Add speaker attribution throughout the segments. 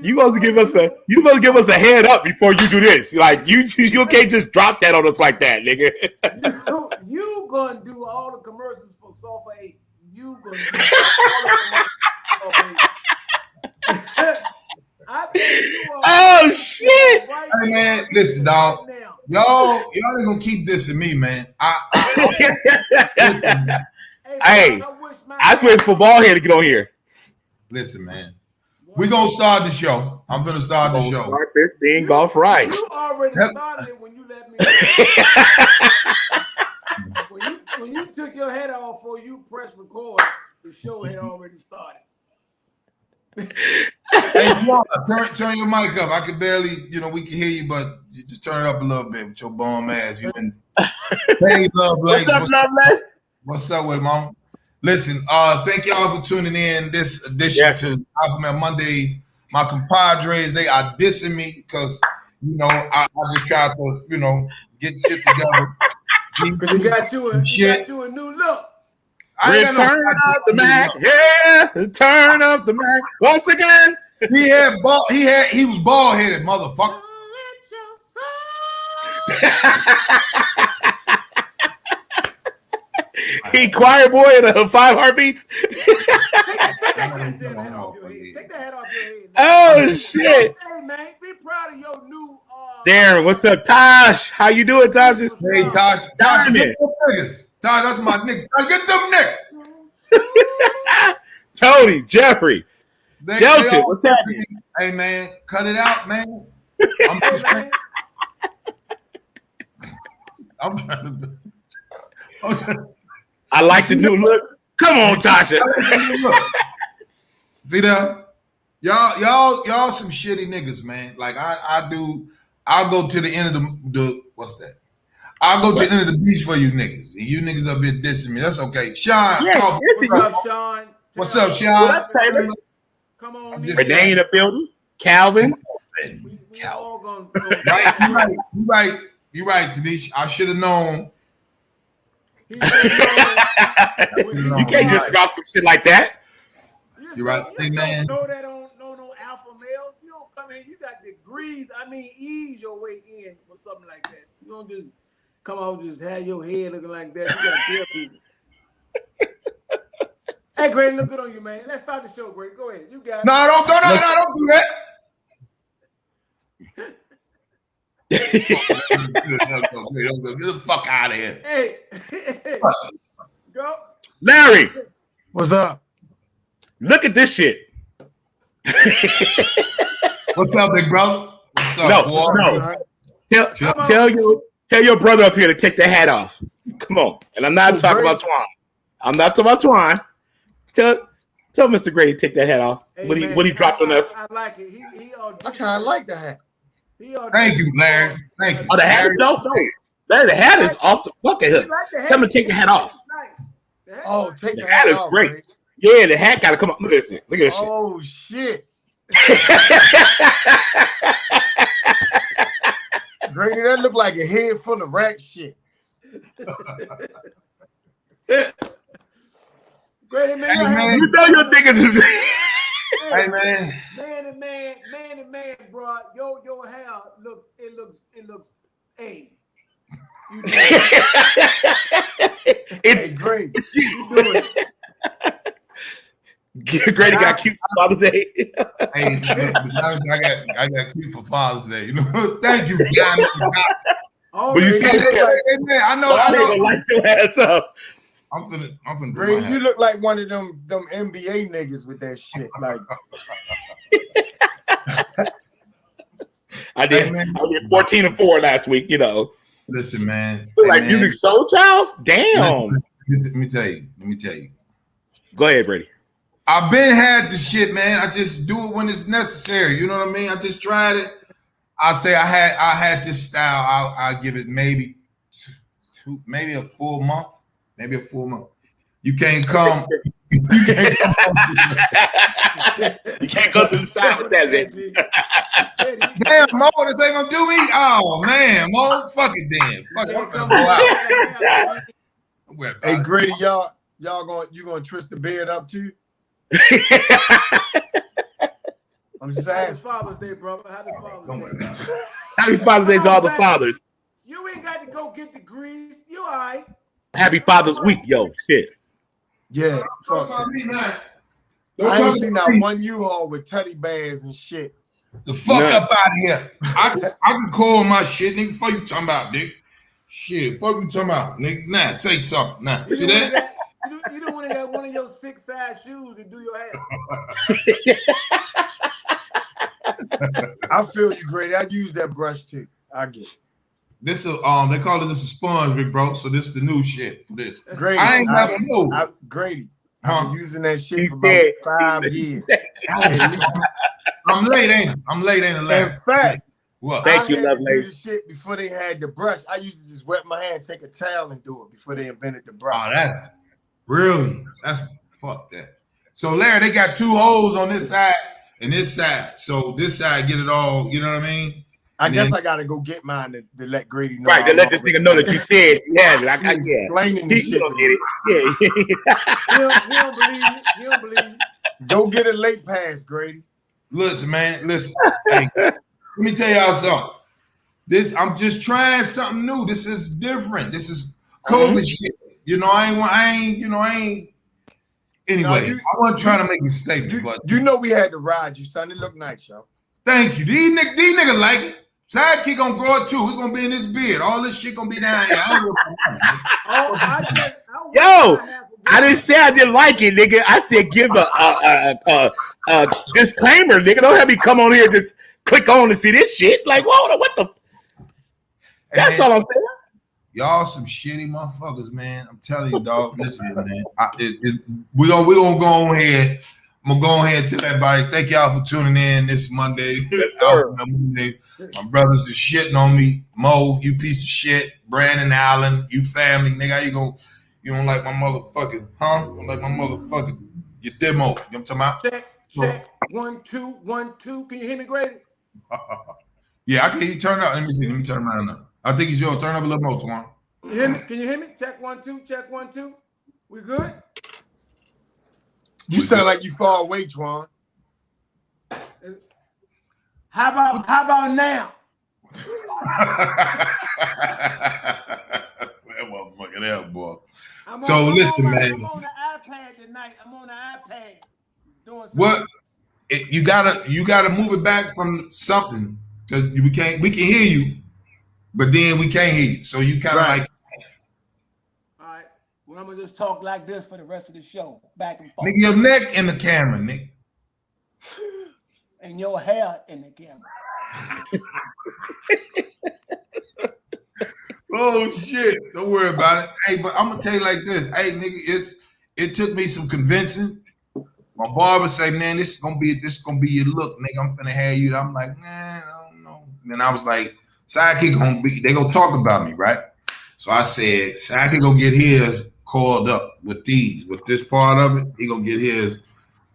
Speaker 1: You supposed to give us a head up before you do this. Like you can't just drop that on us like that, nigga.
Speaker 2: You gonna do all the commercials for Sulfur 8. You gonna do all the commercials for Sulfur 8. I think you are. Oh
Speaker 1: shit!
Speaker 3: Right, hey man, listen, dog. Right y'all ain't gonna keep dissing me, man.
Speaker 1: Hey, I just wait for Ballhead to get on here.
Speaker 3: Listen, man. We're gonna start the show. I'm gonna start the show.
Speaker 1: Start this being golf right.
Speaker 2: You already started it when you let me. when you took your head off before you press record, the show had already started.
Speaker 3: Hey, turn your mic up. I can barely, we can hear you, but you just turn it up a little bit with your bum ass. You been hey, love, Blake. What's up with it, mom? Listen, thank y'all for tuning in this edition to Alphabet Mondays. My compadres, they are dissing me because I just tried to get shit together.
Speaker 2: Because you got you a new look.
Speaker 1: Turn up the Mac, turn up the Mac once again.
Speaker 3: He was bald headed, motherfucker.
Speaker 1: He choir boy in 5 heartbeats.
Speaker 2: Take that hat off your head.
Speaker 1: Oh shit!
Speaker 2: Hey man, be proud of your new.
Speaker 1: Darren, what's up, Tosh? How you doing, Tosh?
Speaker 3: Hey, Tosh, that's my nigga. Get them niggas.
Speaker 1: Tony, Jeffrey, Delta, what's happening?
Speaker 3: Hey man, cut it out, man. I'm just saying. I'm trying to.
Speaker 1: I like the new look. Come on, Tasha.
Speaker 3: See that? Y'all some shitty niggas, man. Like I do. I'll go to the end of the what's that? I'll go to the end of the beach for you niggas. And you niggas up here dissing me. That's okay. Sean,
Speaker 2: what's up, Sean?
Speaker 3: What's up, Sean?
Speaker 2: Come on.
Speaker 1: Renee in the building. Calvin.
Speaker 2: Calvin.
Speaker 3: You right, Tanish. I should have known.
Speaker 1: You can't just drop some shit like that.
Speaker 3: You're right, man.
Speaker 2: Throw that on no alpha males. You don't come in. You got degrees. Ease your way in or something like that. You don't just come out just have your head looking like that. You got dear people. Hey, Greg, look good on you, man. Let's start the show, Greg. Go ahead. You got it.
Speaker 3: No, don't do that. Get the fuck out of here.
Speaker 2: Hey. Go.
Speaker 1: Larry.
Speaker 4: What's up?
Speaker 1: Look at this shit.
Speaker 3: What's up, big brother? What's up,
Speaker 1: No. Tell your brother up here to take the hat off. Come on. And I'm not talking about Twan. I'm not talking about Twan. Tell Mr. Grady to take that hat off. Hey, what he dropped on us.
Speaker 2: I like it.
Speaker 4: I kind of like the hat.
Speaker 3: Thank you, Larry. Thank you.
Speaker 1: Oh, the hat is dope. Larry, the hat is off the fucking hook. Tell him to take the hat off.
Speaker 4: Oh, take
Speaker 1: the hat off. Great. Right? Yeah, the hat got to come up. Look at this shit. Look at this shit.
Speaker 4: Oh, shit. Grady, that look like a head full of rat shit.
Speaker 2: Grady, man,
Speaker 1: you know your niggas is.
Speaker 3: Hey man,
Speaker 2: man, bro, your hair looks hey.
Speaker 1: It's
Speaker 4: great.
Speaker 1: Grady got cute for Father's Day.
Speaker 3: Hey, I got cute for Father's Day. Thank you, John.
Speaker 1: But you see,
Speaker 3: I know.
Speaker 1: Light your ass up.
Speaker 3: I'm finna.
Speaker 4: Grady, you look like one of them NBA niggas with that shit. Like,
Speaker 1: I did 14-4 last week.
Speaker 3: Listen, man.
Speaker 1: Like Music Soul Child. Damn.
Speaker 3: Let me tell you.
Speaker 1: Go ahead, Brady.
Speaker 3: I've been had the shit, man. I just do it when it's necessary. You know what I mean? I just tried it. I say I had this style. I'll give it maybe maybe a full month. Maybe a full month. You can't come. You
Speaker 1: can't go to the shop with that, man.
Speaker 3: Damn, Mo, this ain't gonna do me. Oh man, Mo, fuck it, then. Fuck it, I'm gonna go out.
Speaker 4: Hey, Grady, you gonna twist the bed up too? I'm just
Speaker 2: Happy
Speaker 4: asking.
Speaker 2: Father's Day, brother. Happy Father's Day.
Speaker 1: Happy Father's Day to all the fathers.
Speaker 2: You ain't got to go get the grease. You all right.
Speaker 1: Happy Father's Week, yo. Shit.
Speaker 4: Yeah, fuck that. I ain't seen that one U-Haul with teddy bears and shit.
Speaker 3: The fuck up out of here. I can call my shit, nigga. Fuck you talking about, nigga. Shit, fuck you talking about, nigga. Nah, say something. Nah,
Speaker 2: You
Speaker 3: see
Speaker 2: don't
Speaker 3: that?
Speaker 2: You don't want to get one of your 6-size shoes to do your hair.
Speaker 4: I feel you, Grady. I use that brush too. I get it.
Speaker 3: This is they call it this a sponge, big bro. So this is the new shit for this.
Speaker 4: Grady,
Speaker 3: I ain't never knew.
Speaker 4: Grady,
Speaker 3: Huh?
Speaker 4: I've been using that shit for about 5 years. At least.
Speaker 3: I'm late, ain't it?
Speaker 4: In fact,
Speaker 3: what?
Speaker 1: Thank you,
Speaker 4: I had
Speaker 1: lovely.
Speaker 4: to do the shit before they had the brush. I used to just wet my hand, take a towel, and do it before they invented the brush.
Speaker 3: Oh, that's really fuck that. So Larry, they got 2 holes on this side and this side. So this side get it all. You know what I mean?
Speaker 4: I guess I gotta go get mine to let Grady know.
Speaker 1: Right, to let this nigga know that you said, yeah, I
Speaker 4: explaining this shit.
Speaker 1: Don't get it. Yeah.
Speaker 2: He don't believe you. He don't believe you.
Speaker 4: Go get a late pass, Grady.
Speaker 3: Listen, man. Listen. Hey, let me tell y'all something. I'm just trying something new. This is different. This is COVID shit. You know, I ain't. Anyway, I wasn't trying to make a statement, but
Speaker 4: you know we had to ride you, son. It looked nice, yo.
Speaker 3: Thank you. These niggas like it. Sidekick gonna grow it too. He's gonna be in his beard. All this shit gonna be down here.
Speaker 1: I didn't say I didn't like it, nigga. I said give a disclaimer, nigga. Don't have me come on here just click on to see this shit. Like, whoa, what the? That's all I'm saying.
Speaker 3: Y'all some shitty motherfuckers, man. I'm telling you, dog. Listen, man. We gonna go on here. I'm gonna go ahead and tell everybody. Thank y'all for tuning in this Monday. My brothers is shitting on me. Mo, you piece of shit. Brandon Allen, you family, nigga. You don't like my motherfucking, huh? You don't like my motherfucking, you demo. You know what I'm talking about?
Speaker 2: Check. 1 2 1 2. Can you hear me, Grady?
Speaker 3: Yeah, I can hear you. Turn up. Let me see. Let me turn around now. I think it's yours. Turn up a little more, Twan.
Speaker 2: Can you hear me? Check 1 2. Check 1 2. We good?
Speaker 4: You sound like you far away, Twan.
Speaker 2: How about now?
Speaker 3: That motherfucking hell, boy.
Speaker 2: I'm
Speaker 3: man.
Speaker 2: I'm on the iPad tonight. I'm on the iPad doing something.
Speaker 3: What? You gotta move it back from something because we can hear you, but then we can't hear you. So you kind of like.
Speaker 2: All right. Well, I'm gonna just talk like this for the rest of the show, back and forth.
Speaker 3: Nigga, your neck in the camera, nigga.
Speaker 2: And your hair in the camera.
Speaker 3: Oh shit! Don't worry about it. Hey, but I'm gonna tell you like this. Hey, nigga, it took me some convincing. My barber say, man, this is gonna be your look, nigga. I'm finna have you. I'm like, man, I don't know. And then I was like, Sidekick they gonna talk about me, right? So I said, Sidekick gonna get his coiled up with this part of it. He gonna get his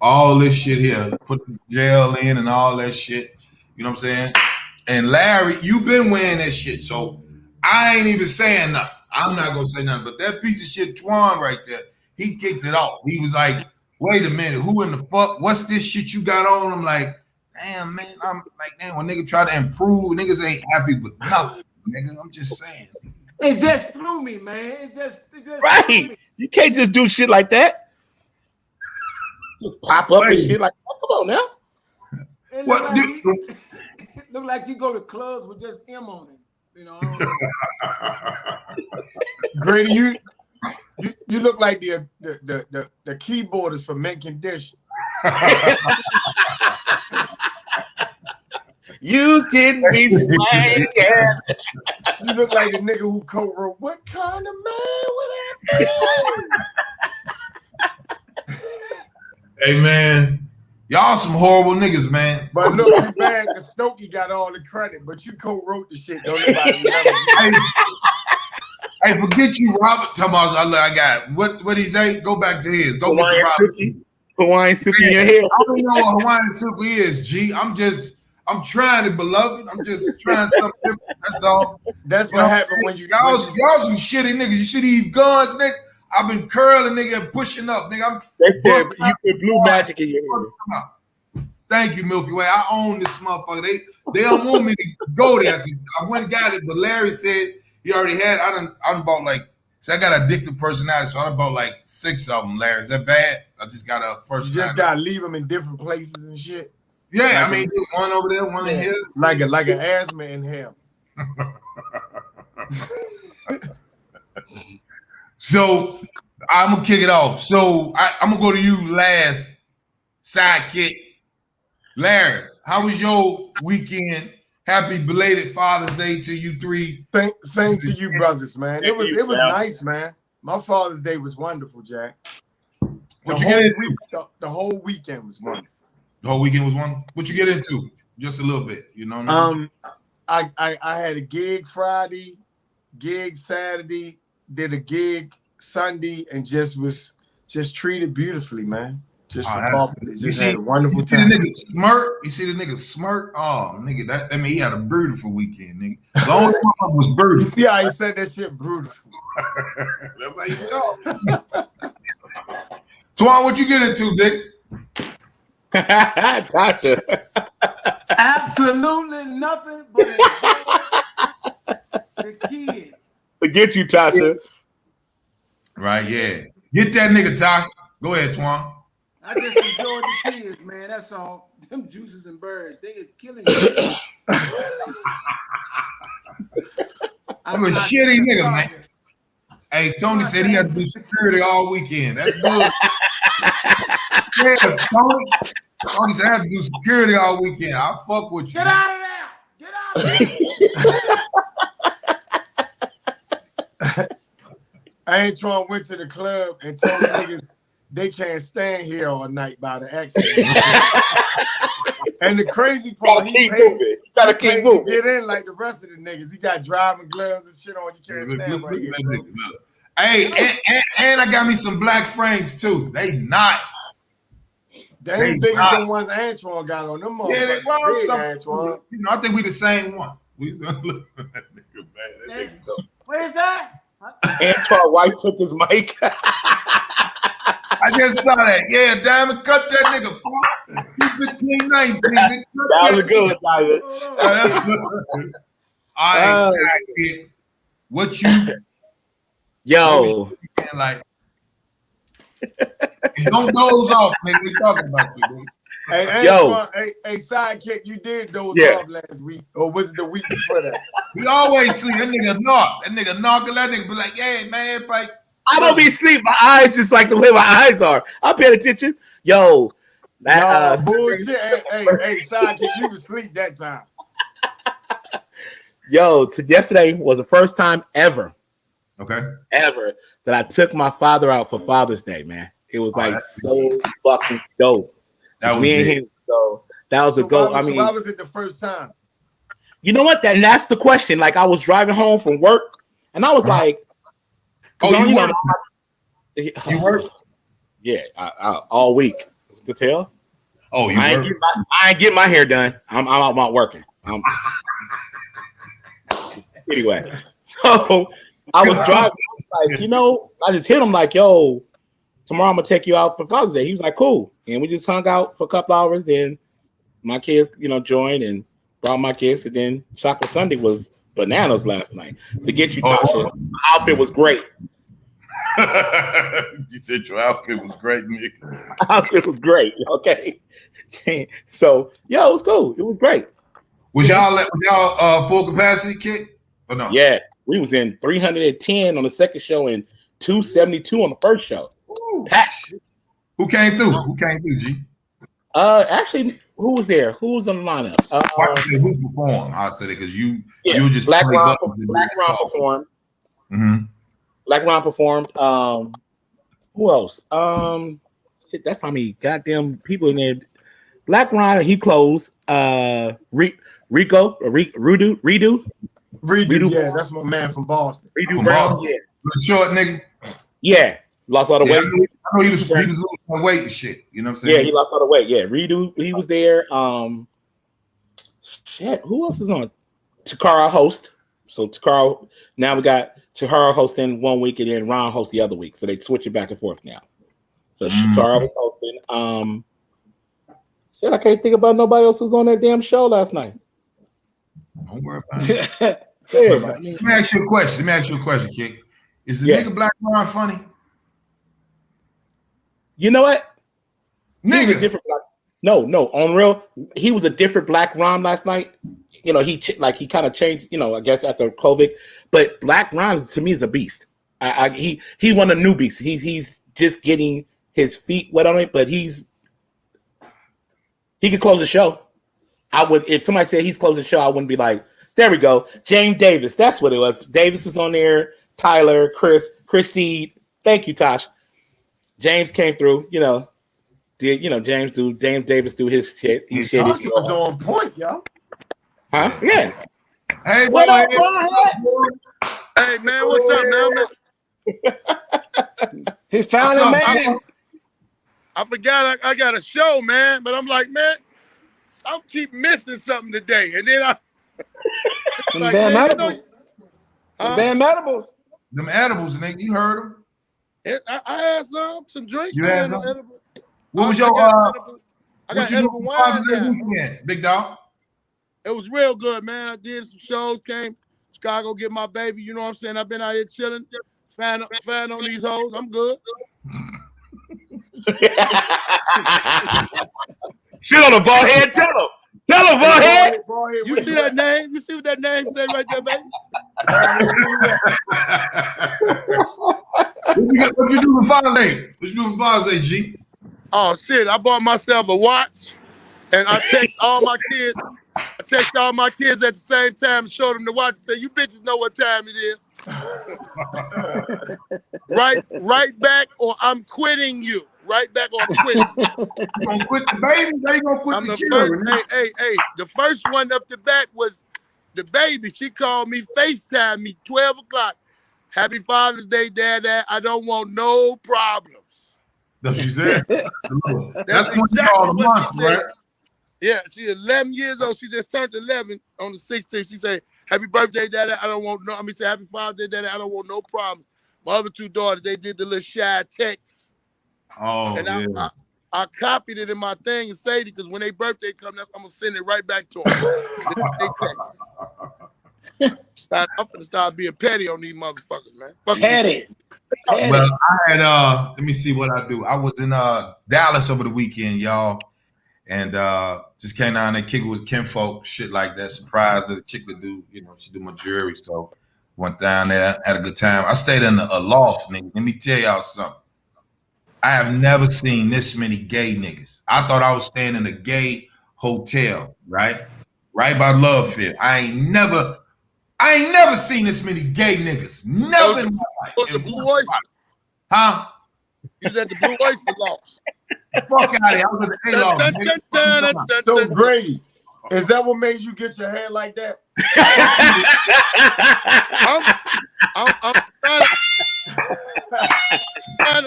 Speaker 3: all this shit here, put the gel in and all that shit. You know what I'm saying? And Larry, you been wearing that shit, so I ain't even saying nothing. I'm not gonna say nothing. But that piece of shit, Twan, right there, he kicked it off. He was like, wait a minute, who in the fuck? What's this shit you got on? I'm like, damn, man. I'm like, damn, when nigga try to improve, niggas ain't happy with nothing, nigga. I'm just saying.
Speaker 2: It just threw me, man. It just
Speaker 1: right. You can't just do shit like that. Just pop up and shit like, oh, come on now.
Speaker 2: It
Speaker 3: What?
Speaker 2: Look like you go to clubs with just M on it. You know, I don't know.
Speaker 4: Grady, you look like the keyboardist for Mint Condition.
Speaker 1: You can be swanging.
Speaker 4: You look like the nigga who co-wrote "What Kind of Man Would I Be?"
Speaker 3: Hey man, y'all some horrible niggas, man.
Speaker 4: But look, you bad because Stokey got all the credit, but you co-wrote the shit. Don't nobody remember.
Speaker 3: Hey, forget you, Robert. Thomas, I got what he say? Go back to his. Go
Speaker 1: Hawaiian
Speaker 3: Robert.
Speaker 1: Hawaiian Silky in your hair.
Speaker 3: I don't know what Hawaiian Silky is, G. I'm trying it, beloved. I'm just trying something different. That's all.
Speaker 4: That's what happened when
Speaker 3: y'all some shitty niggas. You see these guns, nigga? I've been curling, nigga, and pushing up, nigga.
Speaker 1: They said you put blue magic in your hair.
Speaker 3: Thank you, Milky Way. I own this motherfucker. They don't want me to go there. I went and got it, but Larry said he already had. I done bought like. See, I got addictive personality, so I done bought like 6 of them. Larry, is that bad? I just got a personality.
Speaker 4: You just gotta leave them in different places and shit.
Speaker 3: Yeah,
Speaker 4: like
Speaker 3: I mean, one over there, one in here.
Speaker 4: Like an asthma inhale.
Speaker 3: So I'm gonna kick it off. So I'm gonna go to you last, sidekick. Larry, how was your weekend? Happy belated Father's Day to you three.
Speaker 4: Same to you, brothers, man. It was nice, man. My Father's Day was wonderful, Jack. The whole weekend was wonderful.
Speaker 3: The whole weekend was wonderful. What you get into? Just a little bit, you know.
Speaker 4: I had a gig Friday, gig Saturday, did a gig Sunday, and just treated beautifully, man. Just had a wonderful time.
Speaker 3: You see the nigga smirk? Oh, nigga, that mean he had a beautiful weekend, nigga. The only one was brutal.
Speaker 4: You see how he said that shit beautiful.
Speaker 3: That's how you talk. Twan, what you get into, Dick?
Speaker 1: Tasha.
Speaker 2: Absolutely nothing but the kids.
Speaker 1: Forget you, Tasha.
Speaker 3: Right, yeah. Get that nigga, Tasha. Go ahead, Twan.
Speaker 2: I just enjoyed the kids, man. That's all. Them juices and birds, they is killing me.
Speaker 3: I'm a shitty nigga, man. Hey, Tony said he had to do security all weekend. That's good. Yeah, Tony said I have to do security all weekend. I'll fuck with you.
Speaker 2: Get out of there. Get out of there.
Speaker 4: Antoine went to the club and told niggas they can't stand here all night by the accident. And the crazy part, he
Speaker 1: gotta keep moving.
Speaker 4: Get in like the rest of the niggas. He got driving gloves and shit on. You can't stand right here, bro.
Speaker 3: Hey, and I got me some black frames too. They nice.
Speaker 4: They ain't big as the ones Antoine got on them.
Speaker 3: Yeah, they was
Speaker 4: Antoine.
Speaker 3: You know, I think we the same one. We look at that nigga, man.
Speaker 2: Where's that?
Speaker 1: Antoine White took his mic.
Speaker 3: I just saw that. Yeah, Diamond, cut that nigga. He's between 19.
Speaker 1: That was a good one, Diamond.
Speaker 3: All right, exactly. What you like? Don't doze off, nigga. We talking about you, dude.
Speaker 4: Hey, Antoine, hey, sidekick, you did doze off last week, or was it the week before that?
Speaker 3: He always sleep. That nigga knock. That nigga be like, yeah, man, everybody.
Speaker 1: I don't be asleep. My eyes just like the way my eyes are. I'm paying attention. Yo.
Speaker 4: That, bullshit. Hey, sidekick, you was asleep that time.
Speaker 1: Yo, yesterday was the first time ever that I took my father out for Father's Day, man. It was so fucking dope. That was me and him. So that was a go. I mean,
Speaker 4: why was it the first time?
Speaker 1: You know what? That's the question. Like, I was driving home from work, and I was like,
Speaker 3: you work? You work?
Speaker 1: Yeah, all week. The hell?
Speaker 3: Oh,
Speaker 1: I ain't getting my hair done. I'm out working. Anyway, so I was driving. Like, I just hit him like, yo, tomorrow I'm gonna take you out for Father's Day. He was like, cool. And we just hung out for a couple hours. Then my kids, joined and brought my kids. And then Chocolate Sunday was bananas last night. To get you, Tasha, my outfit was great.
Speaker 3: You said your outfit was great, Nick.
Speaker 1: Outfit was great. Okay. So it was cool. It was great.
Speaker 3: Was y'all full capacity, Kid? Or no?
Speaker 1: Yeah, we was in 310 on the second show and 272 on the first show. Packed.
Speaker 3: Who came through? G?
Speaker 1: Actually, who was there? Who was on the lineup?
Speaker 3: Who performed? I said it because you just
Speaker 1: Black Ron performed.
Speaker 3: Mm-hmm.
Speaker 1: Black Ron performed. Who else? Shit, that's how many goddamn people in there. Black Ron, he closed. Redo.
Speaker 4: Yeah, that's my man from Boston.
Speaker 1: Redo Brown.
Speaker 3: Yeah, short nigga.
Speaker 1: Yeah, lost all the weight.
Speaker 3: I know he was losing weight and shit. You know what I'm saying?
Speaker 1: Yeah, he lost all the weight. Yeah, Redo, he was there. Shit, who else is on? Takara host. So Takara, now we got Takara hosting 1 week and then Ron host the other week. So they switch it back and forth now. So Takara was hosting. Shit, I can't think about nobody else who's on that damn show last night.
Speaker 3: Don't worry about it.
Speaker 1: Yeah,
Speaker 3: Let me ask you a question. Kick. Is the nigga Black Ron funny?
Speaker 1: You know what?
Speaker 3: Nigga.
Speaker 1: He was a different Black. No, on real. He was a different Black Ron last night. You know, he kind of changed. You know, I guess after COVID. But Black Ron to me is a beast. He won a new beast. He's just getting his feet wet on it, but he could close the show. I would, if somebody said he's closing the show, I wouldn't be like, there we go. James Davis, that's what it was. Davis is on there. Tyler, Chris Seed. Thank you, Tosh. James came through. You know, James Davis do his shit. He
Speaker 4: was on point, yo.
Speaker 1: Huh? Yeah.
Speaker 3: Hey,
Speaker 1: what
Speaker 3: boy.
Speaker 1: up,
Speaker 5: Hey, man, what's up, man?
Speaker 6: He found it, man.
Speaker 5: I forgot I got a show, man, but I'm like, man, I'll keep missing something today. And then
Speaker 6: Like, damn edibles. Damn edibles.
Speaker 3: Them edibles, nigga. You heard them?
Speaker 5: I had some drinks.
Speaker 3: You had them?
Speaker 5: Edible.
Speaker 3: What was your
Speaker 5: I got edible wine.
Speaker 3: Weekend, big dog?
Speaker 5: It was real good, man. I did some shows, came Chicago get my baby. You know what I'm saying? I've been out here chilling, fan on these hoes. I'm good.
Speaker 1: Shit on the ball head. Tell him, ball head.
Speaker 5: You see that name? You see what that name said right there, baby?
Speaker 3: What you do for Father's Day? G?
Speaker 5: Oh shit! I bought myself a watch, and I text all my kids. At the same time and showed them the watch and said, "You bitches know what time it is." right back, or I'm quitting you. Right back, or I'm quitting.
Speaker 3: You gonna quit the baby? They gonna quit the children.
Speaker 5: Hey! The first one up the bat was the baby. She called me, FaceTime me, 12 o'clock. Happy Father's Day, Dad. I don't want no problems.
Speaker 3: That's what she said.
Speaker 5: That's exactly what she said. Right? Yeah, she's 11 years old. She just turned 11 on the 16th. She said, "Happy birthday, Daddy. I don't want no." I mean, say, "Happy Father's Day, Daddy. I don't want no problems." My other two daughters, they did the little shy text.
Speaker 3: Oh, and
Speaker 5: yeah. I copied it in my thing and saved it because when their birthday comes, I'm gonna send it right back to them. I'm gonna start being petty on these motherfuckers, man.
Speaker 6: Petty.
Speaker 3: Well, I had let me see what I do. I was in Dallas over the weekend, y'all, and just came down there kicking with kinfolk, shit like that. Surprised that a chick would do, she do my jewelry, so went down there, had a good time. I stayed in a loft, nigga. Let me tell y'all something. I have never seen this many gay niggas. I thought I was staying in a gay hotel, right by Love Fair. I ain't never seen this many gay niggas. Never in my life.
Speaker 5: Was the Blue Oyster?
Speaker 3: Huh?
Speaker 5: You was at the Blue Oyster loft.
Speaker 3: Fuck out of here. I was at the A loft.
Speaker 4: So Grady, is that what made you get your hair like that?
Speaker 5: I'm
Speaker 1: now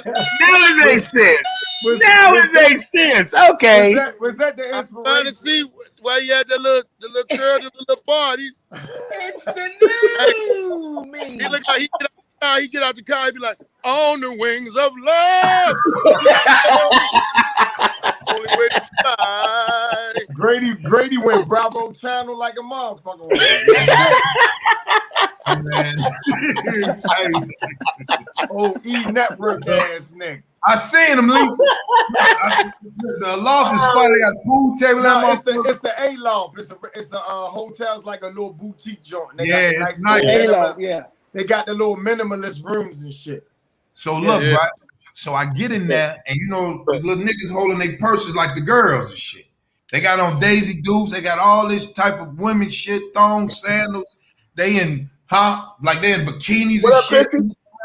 Speaker 1: it makes sense. It makes sense. Okay.
Speaker 4: Was that the inspiration?
Speaker 5: I'm trying to see why you had the little girl, the little party.
Speaker 6: It's the new me.
Speaker 5: He look like he get out the car, he be like, "On the wings of love." Only way to fly.
Speaker 4: Grady went Bravo Channel like a motherfucker. E network ass nigga.
Speaker 3: I seen him, Lisa. The loft is funny. They got a pool table.
Speaker 4: No, it's the A loft. It's a hotel's like a little boutique joint. They
Speaker 3: got
Speaker 4: nice
Speaker 3: it's nice.
Speaker 6: A-loft, yeah.
Speaker 4: They got the little minimalist rooms and shit.
Speaker 3: So look, right? So I get in there, and the little niggas holding their purses like the girls and shit. They got on Daisy Dukes. They got all this type of women shit, thongs, sandals. They in they in bikinis and shit.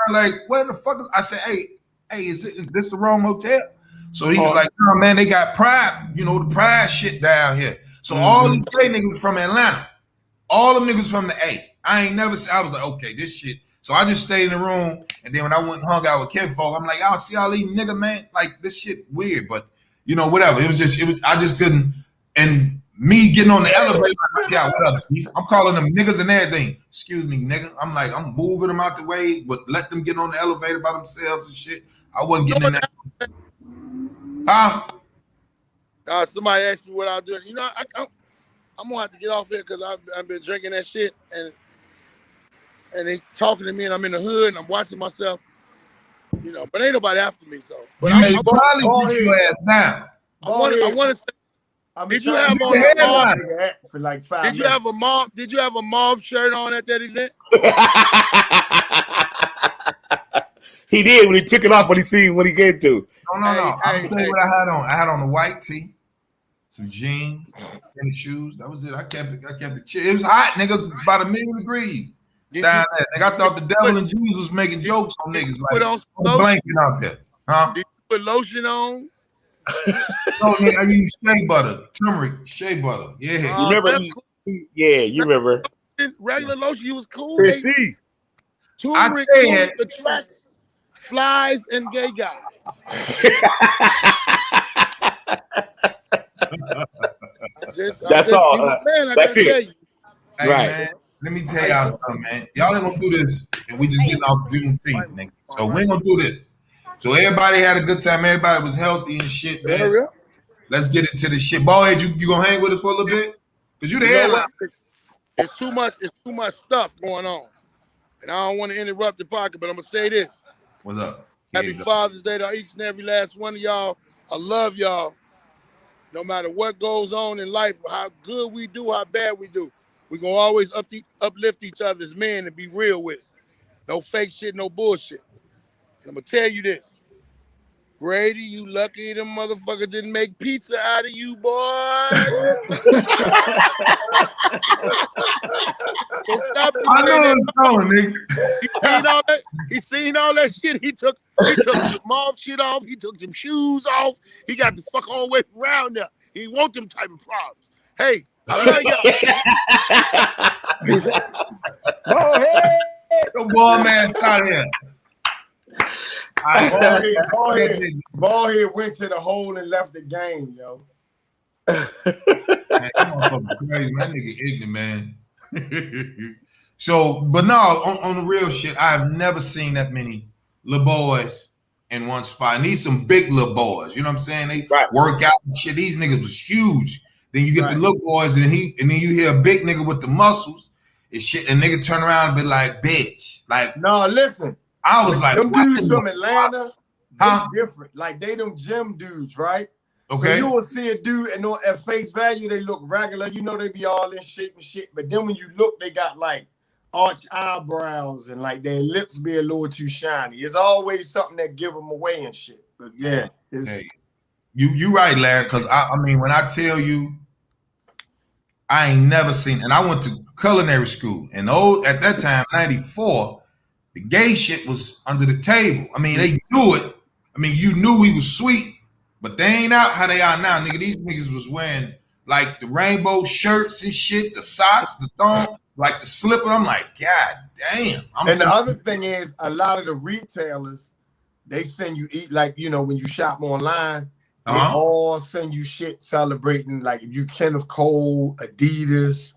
Speaker 3: Like, where the fuck? I said, hey, is this the wrong hotel? So he was like, no, man, they got Pride, the Pride shit down here. So all these gay niggas from Atlanta, all them niggas from the A. I ain't never seen. I was like, okay, this shit. So I just stayed in the room, and then when I went and hung out with kinfolk, I'm like, y'all see all these nigga, man, like this shit weird, but whatever. I just couldn't. And me getting on the elevator, I'm calling them niggas and everything. Excuse me, nigga. I'm like, I'm moving them out the way, but let them get on the elevator by themselves and shit. I wasn't getting in that. Huh?
Speaker 5: Somebody asked me what I do. You know, I'm gonna have to get off here because I've been drinking that shit and they talking to me and I'm in the hood and I'm watching myself. You know, but ain't nobody after me. So, but
Speaker 3: I'm probably sit your ass down.
Speaker 5: I want to say. Did you have on
Speaker 4: a
Speaker 5: mauve
Speaker 4: for like 5
Speaker 5: minutes? Did you have a mauve shirt on at that event?
Speaker 1: He did when he took it off when he seen what he get to.
Speaker 3: No. I'm tell you what I had on. I had on a white tee, some jeans, tennis shoes. That was it. I kept it chill. It was hot, niggas. About 1,000,000 degrees down there. Nigga, I thought the devil and Jesus was making jokes on niggas like put a blanket out there. Huh?
Speaker 5: Did you put lotion on?
Speaker 3: No, nigga, I use shea butter, turmeric, shea butter. Yeah.
Speaker 1: You remember? Yeah, you remember.
Speaker 5: Regular lotion, you was cool.
Speaker 3: Turmeric
Speaker 5: attracts flies and gay guys.
Speaker 1: That's all.
Speaker 5: Man,
Speaker 1: that's it.
Speaker 3: Hey, right. Man, let me tell y'all something, man. Y'all ain't gonna do this, and we just getting off Juneteenth, nigga. So we ain't gonna do this. So everybody had a good time. Everybody was healthy and shit, man. So let's get into this shit. Ballhead, you gonna hang with us for a little bit? Cause you the headline.
Speaker 5: It's too much stuff going on, and I don't want to interrupt the pocket, but I'm gonna say this.
Speaker 3: What's up?
Speaker 5: Happy Father's Day to each and every last one of y'all. I love y'all. No matter what goes on in life, how good we do, how bad we do, we're gonna always uplift each other as men and be real with it. No fake shit, no bullshit. And I'm gonna tell you this. Grady, you lucky them motherfuckers didn't make pizza out of you, boy. Don't stop
Speaker 3: I know it's going, nigga.
Speaker 5: He seen all that shit. He took the mauve shit off. He took them shoes off. He got the fuck all the way around there. He didn't want them type of problems. Hey, I love y'all.
Speaker 6: Oh, hey.
Speaker 3: Go ball man out here.
Speaker 4: Ballhead went to the hole and left the game, yo.
Speaker 3: Man, I'm crazy, man. That nigga ignorant, man. So, but no, on the real shit, I've never seen that many little boys in one spot. I need some big little boys. You know what I'm saying? They work out and shit. These niggas was huge. Then you get the little boys, and then you hear a big nigga with the muscles and shit, and nigga turn around and be like, bitch. Like,
Speaker 4: no, listen.
Speaker 3: I was like,
Speaker 4: them dudes from Atlanta, they different. Like they them gym dudes, right? Okay. So you will see a dude and at face value, they look regular. You know, they be all in shape and shit. But then when you look, they got like arched eyebrows and like their lips be a little too shiny. It's always something that give them away and shit. But yeah,
Speaker 3: you right, Larry. Because I mean, when I tell you, I ain't never seen, and I went to culinary school, and at that time, 94. The gay shit was under the table. I mean, they knew it. I mean, you knew he was sweet, but they ain't out how they are now, nigga. These niggas was wearing like the rainbow shirts and shit, the socks, the thong, like the slipper. I'm like, God damn.
Speaker 4: And the other thing is, a lot of the retailers, they send you like, you know, when you shop online, they all send you shit celebrating, like if you Kenneth Cole, Adidas,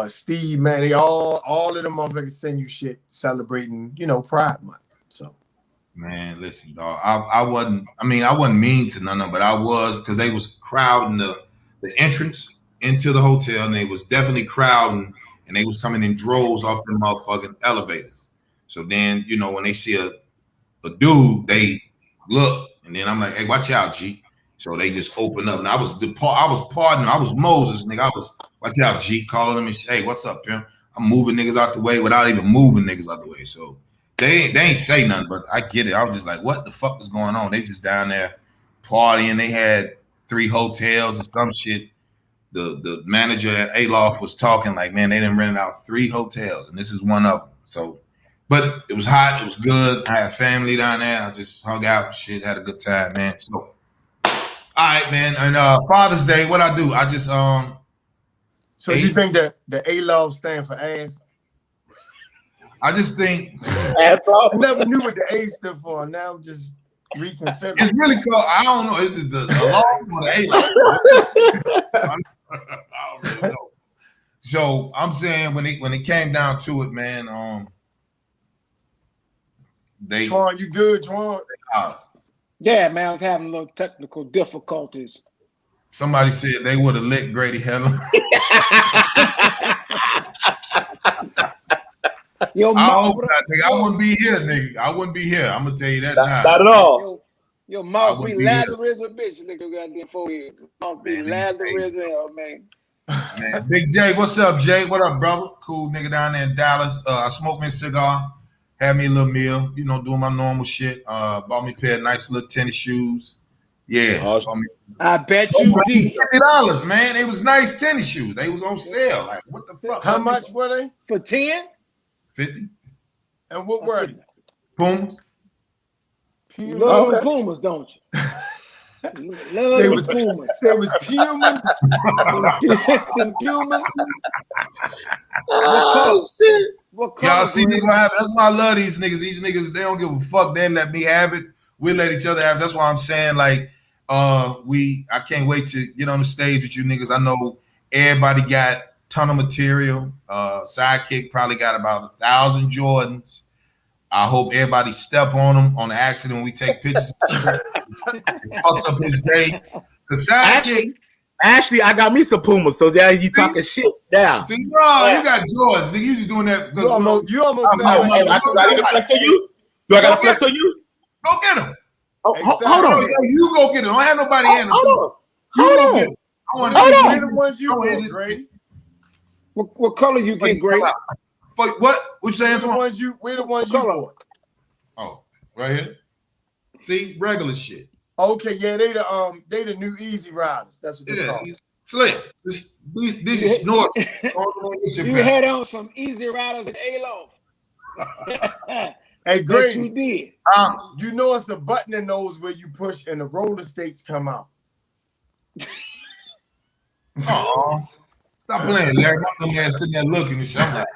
Speaker 4: Steve, man, they all of them motherfuckers send you shit celebrating, you know, Pride Month. So,
Speaker 3: man, listen, dog. I wasn't mean to none of them, but I was, because they was crowding the entrance into the hotel, and they was definitely crowding, and they was coming in droves off the motherfucking elevators. So then, you know, when they see a dude, they look, and then I'm like, hey, watch out, G. So they just open up, and I was pardoning. I was Moses, nigga. I was, watch out, G, calling them and say, hey, what's up, pimp? I'm moving niggas out the way without even moving niggas out the way. So they ain't say nothing, but I get it. I was just like, what the fuck is going on? They just down there partying. They had 3 hotels or some shit. The manager at Aloft was talking like, man, they done rented out 3 hotels, and this is one of them. So, but it was hot. It was good. I had family down there. I just hung out, shit, had a good time, man. So, all right, man. And Father's Day, what I do? I just
Speaker 4: So you think that the A-Love stand for ass?
Speaker 3: I just think
Speaker 4: I never knew what the A stood for. Now I'm just reconsidering.
Speaker 3: It's really called, I don't know. Is it the long or the A-Love? I don't really know. So I'm saying when it came down to it, man,
Speaker 4: Twan, you good, Twan?
Speaker 6: Yeah, man, I was having a little technical difficulties.
Speaker 3: Somebody said they would have licked Grady Helen.
Speaker 6: Your
Speaker 3: I
Speaker 6: mouth,
Speaker 3: hope not, nigga. I wouldn't be here, nigga. I wouldn't be here. I'm gonna tell you that now.
Speaker 1: Not at all.
Speaker 6: your mouth be
Speaker 3: wouldn't be here.
Speaker 6: Lazarus a bitch, nigga. Goddamn forehead. Mouth be
Speaker 3: Man, let me tell you.
Speaker 6: Lazarus hell, man.
Speaker 3: Man, Big J, what's up, Jay? What up, brother? Cool nigga down there in Dallas. I smoked me a cigar, had me a little meal, you know, doing my normal shit. Bought me a pair of nice little tennis shoes. Yeah.
Speaker 6: I bet you did.
Speaker 3: $50, man. They was nice tennis shoes. They was on sale. Like, what the fuck?
Speaker 4: How much were they?
Speaker 6: For 10?
Speaker 3: 50.
Speaker 4: And what were they?
Speaker 3: Pumas.
Speaker 6: You love some Pumas, don't you? Love
Speaker 4: They
Speaker 6: them
Speaker 4: was
Speaker 6: Pumas.
Speaker 4: They was Pumas.
Speaker 6: Them Pumas.
Speaker 3: Oh, shit.
Speaker 6: What color?
Speaker 3: Y'all see me what happened? That's why I love these niggas. These niggas, they don't give a fuck. They let me have it. We let each other have it. That's why I'm saying, like, I can't wait to get on the stage with you niggas. I know everybody got a ton of material. Sidekick probably got about 1,000 Jordans. I hope everybody step on them on the accident when we take pictures. It fucks up his day. The Sidekick.
Speaker 1: Actually, I got me some Pumas, so there you talking shit down.
Speaker 3: See, bro, you got Jordans. Nigga, you just doing that.
Speaker 4: You almost
Speaker 1: I got a flex on you? Do I got a flex on you?
Speaker 3: Go get them.
Speaker 1: Oh, hold on.
Speaker 3: You go get them. Don't have nobody in them.
Speaker 1: Hold on.
Speaker 3: I want to see
Speaker 4: the ones you want, Grady.
Speaker 6: What color you get, Grady?
Speaker 3: What? What you saying?
Speaker 4: The ones you bought.
Speaker 3: Oh, right here. See, regular shit.
Speaker 4: Okay, yeah, they the new Easy Riders. That's what they call.
Speaker 3: Slick. These are snorts.
Speaker 6: You had on some Easy Riders and A-Lo.
Speaker 4: Hey, Grady,
Speaker 6: you did.
Speaker 4: You know it's a button in those where you push and the roller skates come out.
Speaker 3: Oh, stop playing, Larry. My man sitting there looking and shit. I'm like,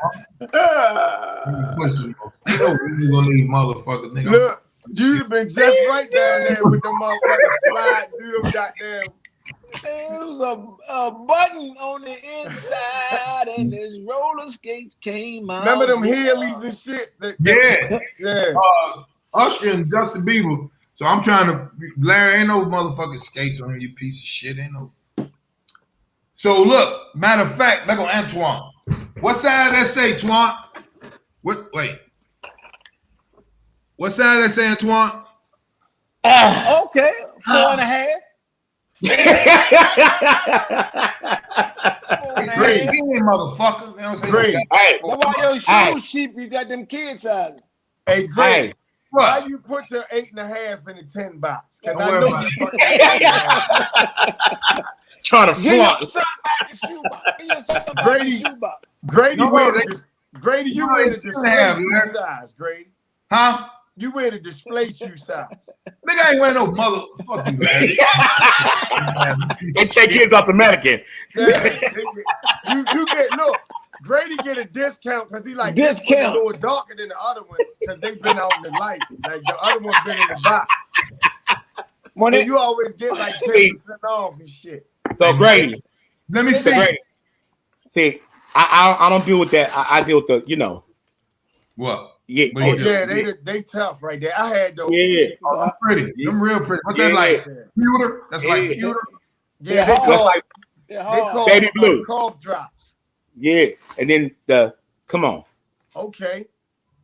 Speaker 3: you gonna leave motherfuckers, nigga.
Speaker 4: Look, you'd have been just right down there with them motherfuckers slide through them goddamn.
Speaker 6: There was a button on the inside, and his roller skates came out.
Speaker 4: Remember them Heelys and shit?
Speaker 3: Yeah. Usher and Justin Bieber. So I'm trying to, Larry, ain't no motherfucking skates on him, you piece of shit. Ain't no. So look, matter of fact, look on Antoine. What side that say, Twan? Wait. What side that say, Antoine?
Speaker 6: Okay, 4.5.
Speaker 3: It's great, motherfucker. You know what I'm saying?
Speaker 4: Great.
Speaker 1: Hey,
Speaker 6: That's why your shoes cheap. You got them kid sizes.
Speaker 4: Hey, Greg, why
Speaker 3: What?
Speaker 4: you put your 8.5 in the 10 box? Because
Speaker 3: Don't
Speaker 4: I
Speaker 3: worry
Speaker 4: know
Speaker 3: about
Speaker 4: you fucking
Speaker 1: trying to
Speaker 6: Get your
Speaker 1: flaunt.
Speaker 6: son back in shoebox. Get your son back
Speaker 4: Grady.
Speaker 6: in shoebox.
Speaker 4: Grady,
Speaker 3: No,
Speaker 4: wear
Speaker 3: they-
Speaker 4: the Grady, you
Speaker 3: No,
Speaker 4: wear
Speaker 3: they
Speaker 4: the
Speaker 3: shouldn't
Speaker 4: display
Speaker 3: have,
Speaker 4: shoe
Speaker 3: Larry.
Speaker 4: size, Grady.
Speaker 3: Huh?
Speaker 4: You wear the display shoe size.
Speaker 3: Nigga, I ain't wearing no motherfucker, Larry.
Speaker 1: They take kids off the mannequin.
Speaker 4: Yeah, you get look. Grady get a discount because he like this one
Speaker 6: Discount.
Speaker 4: a little darker than the other one because they've been out in the light. Like the other one's been in the box.
Speaker 6: When
Speaker 4: So
Speaker 6: it,
Speaker 4: you always get like 10% off and shit.
Speaker 1: So Grady,
Speaker 3: Let me see.
Speaker 1: see, I don't deal with that. I deal with the, you know.
Speaker 3: What?
Speaker 1: Yeah.
Speaker 3: What
Speaker 4: Oh
Speaker 3: you do?
Speaker 4: yeah, they tough right there. I had those.
Speaker 1: Yeah.
Speaker 3: Oh, them pretty. Them real pretty. What's that like? Pewter? That's like
Speaker 1: Yeah.
Speaker 3: pewter?
Speaker 4: Yeah,
Speaker 6: They're
Speaker 4: they call
Speaker 1: like-
Speaker 6: they're
Speaker 4: they
Speaker 6: hard.
Speaker 4: call
Speaker 1: Baby blue.
Speaker 4: cough drops.
Speaker 1: Yeah. And then come on.
Speaker 4: Okay.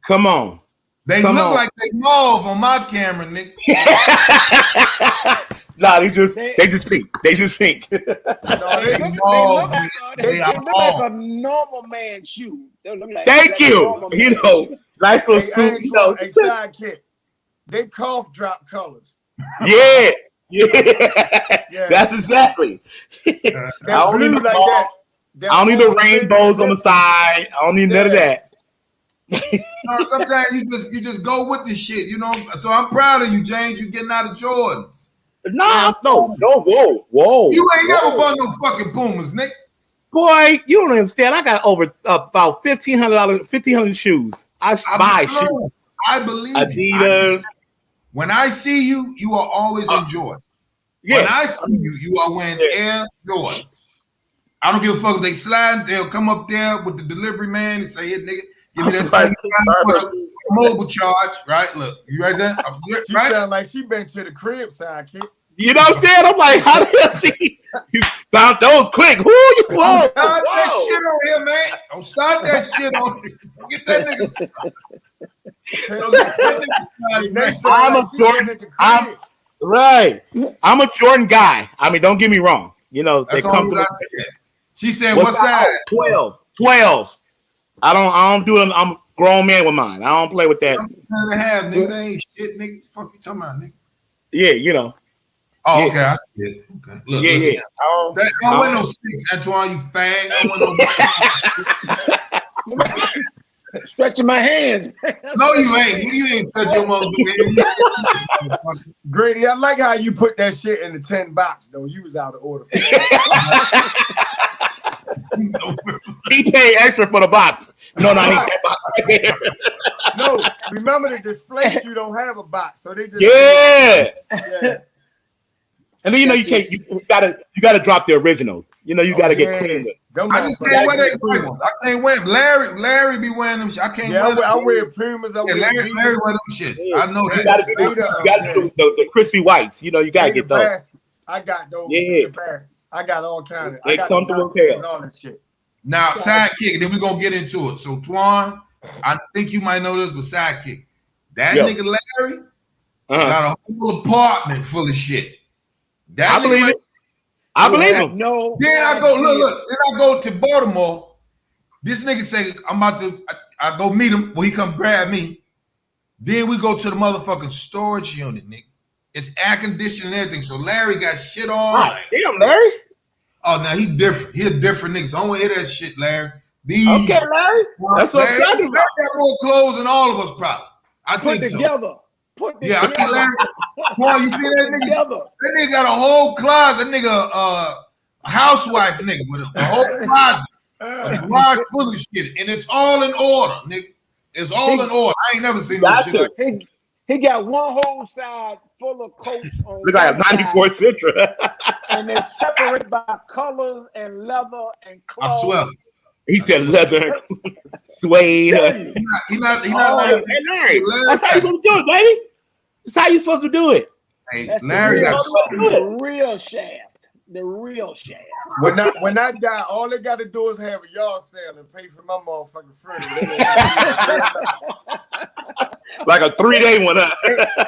Speaker 1: Come on.
Speaker 3: They
Speaker 1: Come
Speaker 3: look
Speaker 1: on.
Speaker 3: like they mauve on my camera, Nick.
Speaker 1: Nah, they just pink. They just pink.
Speaker 4: No,
Speaker 6: They
Speaker 4: they
Speaker 6: look,
Speaker 3: mauve,
Speaker 6: like,
Speaker 3: they are
Speaker 6: look
Speaker 3: mauve.
Speaker 6: like a normal man shoe. They look like
Speaker 1: Thank
Speaker 6: a
Speaker 1: you.
Speaker 6: normal
Speaker 1: You
Speaker 6: man
Speaker 1: know,
Speaker 6: shoe.
Speaker 1: nice little
Speaker 4: hey,
Speaker 1: suit. You know.
Speaker 4: hey, sidekick. They cough drop colors.
Speaker 1: Yeah. Yeah.
Speaker 4: Yeah.
Speaker 1: That's exactly.
Speaker 4: That
Speaker 1: I don't
Speaker 4: blue
Speaker 1: need
Speaker 4: like
Speaker 1: the
Speaker 4: that.
Speaker 1: I don't need the rainbows on the side. I don't need none of that.
Speaker 3: No, sometimes you just go with the shit, you know. So I'm proud of you, James. You getting out of Jordans.
Speaker 1: Nah, no, whoa.
Speaker 3: You ain't
Speaker 1: whoa.
Speaker 3: never bought no fucking Pumas, Nick.
Speaker 1: Boy, you don't understand. I got over about $1,500 shoes. I buy shoes.
Speaker 3: I believe
Speaker 1: Adidas.
Speaker 3: When I see you, you are always in Jordan.
Speaker 1: Yeah.
Speaker 3: When I see you, you are wearing Air Jordans. I don't give a fuck if they slide. They'll come up there with the delivery man and say, "Hey, nigga, give me that $25 for a mobile charge." Right? Look, you right there?
Speaker 4: She
Speaker 3: Right?
Speaker 4: sound like she been to the crib, sidekick.
Speaker 1: You know what I'm saying? I'm like, how the hell she? You found those quick. Whoa.
Speaker 3: Don't start that shit on here, man. Don't start that shit on here. Get that nigga.
Speaker 1: I'm a Jordan guy. I mean, don't get me wrong. You know, they come to
Speaker 3: She said, what size?
Speaker 1: 12. I don't do it. I'm a grown man with mine. I don't play with that.
Speaker 3: I'm 10.5, nigga. That ain't shit, nigga. Fuck you talking about, nigga.
Speaker 1: Yeah, you know.
Speaker 3: Oh, yeah. Okay, I see it. Okay. Look,
Speaker 1: yeah.
Speaker 3: I don't want no 6, Antoine, you fag. I don't want no
Speaker 6: stretching my hands.
Speaker 3: No, you ain't. You ain't stretching your motherfucker.
Speaker 4: Grady, I like how you put that shit in the 10 box, though. You was out of order.
Speaker 1: He paid extra for the box. No, I need that box right there.
Speaker 4: No, remember the displays, you don't have a box. So they just
Speaker 1: yeah. And then you gotta drop the originals. You know, you gotta get clean.
Speaker 3: I just can't wear that. I can't wear them. Larry be wearing them. I can't wear them.
Speaker 4: I wear Pumas.
Speaker 3: Larry wear them shits. Yeah. I know that.
Speaker 1: You gotta do the crispy whites. You know, you gotta get those.
Speaker 4: Baskets. I got those. Yeah. Baskets. I got all kinds of.
Speaker 1: They come to all
Speaker 4: that shit.
Speaker 3: Now, sidekick, then we're gonna get into it. So Twan, I think you might know this, but sidekick. That nigga Larry got a whole apartment full of shit.
Speaker 1: I believe it. I believe him.
Speaker 6: No.
Speaker 3: Then I go, look. Then I go to Baltimore. This nigga say, I'm about to, I go meet him. Well, he come grab me. Then we go to the motherfucking storage unit, nigga. It's air conditioned and everything. So Larry got shit on.
Speaker 1: Damn, Larry.
Speaker 3: Oh, now he different. He a different nigga. So I don't want to hear that shit, Larry.
Speaker 1: Okay, Larry. That's what I'm talking about.
Speaker 3: Larry got more clothes than all of us, probably. I think
Speaker 6: together.
Speaker 3: So. Yeah, I think Larry. Boy, you see that nigga? That nigga got a whole closet. That nigga, a housewife nigga with a whole closet, a garage full of shit, and it's all in order, nigga. It's all in order. I ain't never seen no shit like that.
Speaker 6: He got one whole side full of coats on.
Speaker 1: Look like a 94 Citra.
Speaker 6: And they're separated by colors and leather and clothes.
Speaker 3: I swear.
Speaker 1: He said leather, suede.
Speaker 3: He not Larry.
Speaker 1: Hey, Larry. That's how you gonna do it, baby. That's how you supposed to do it.
Speaker 3: Hey, Larry got
Speaker 6: the real shaft. The real shaft.
Speaker 4: When I die, all they got to do is have a yard sale and pay for my motherfucking furniture.
Speaker 1: Like a 3-day one.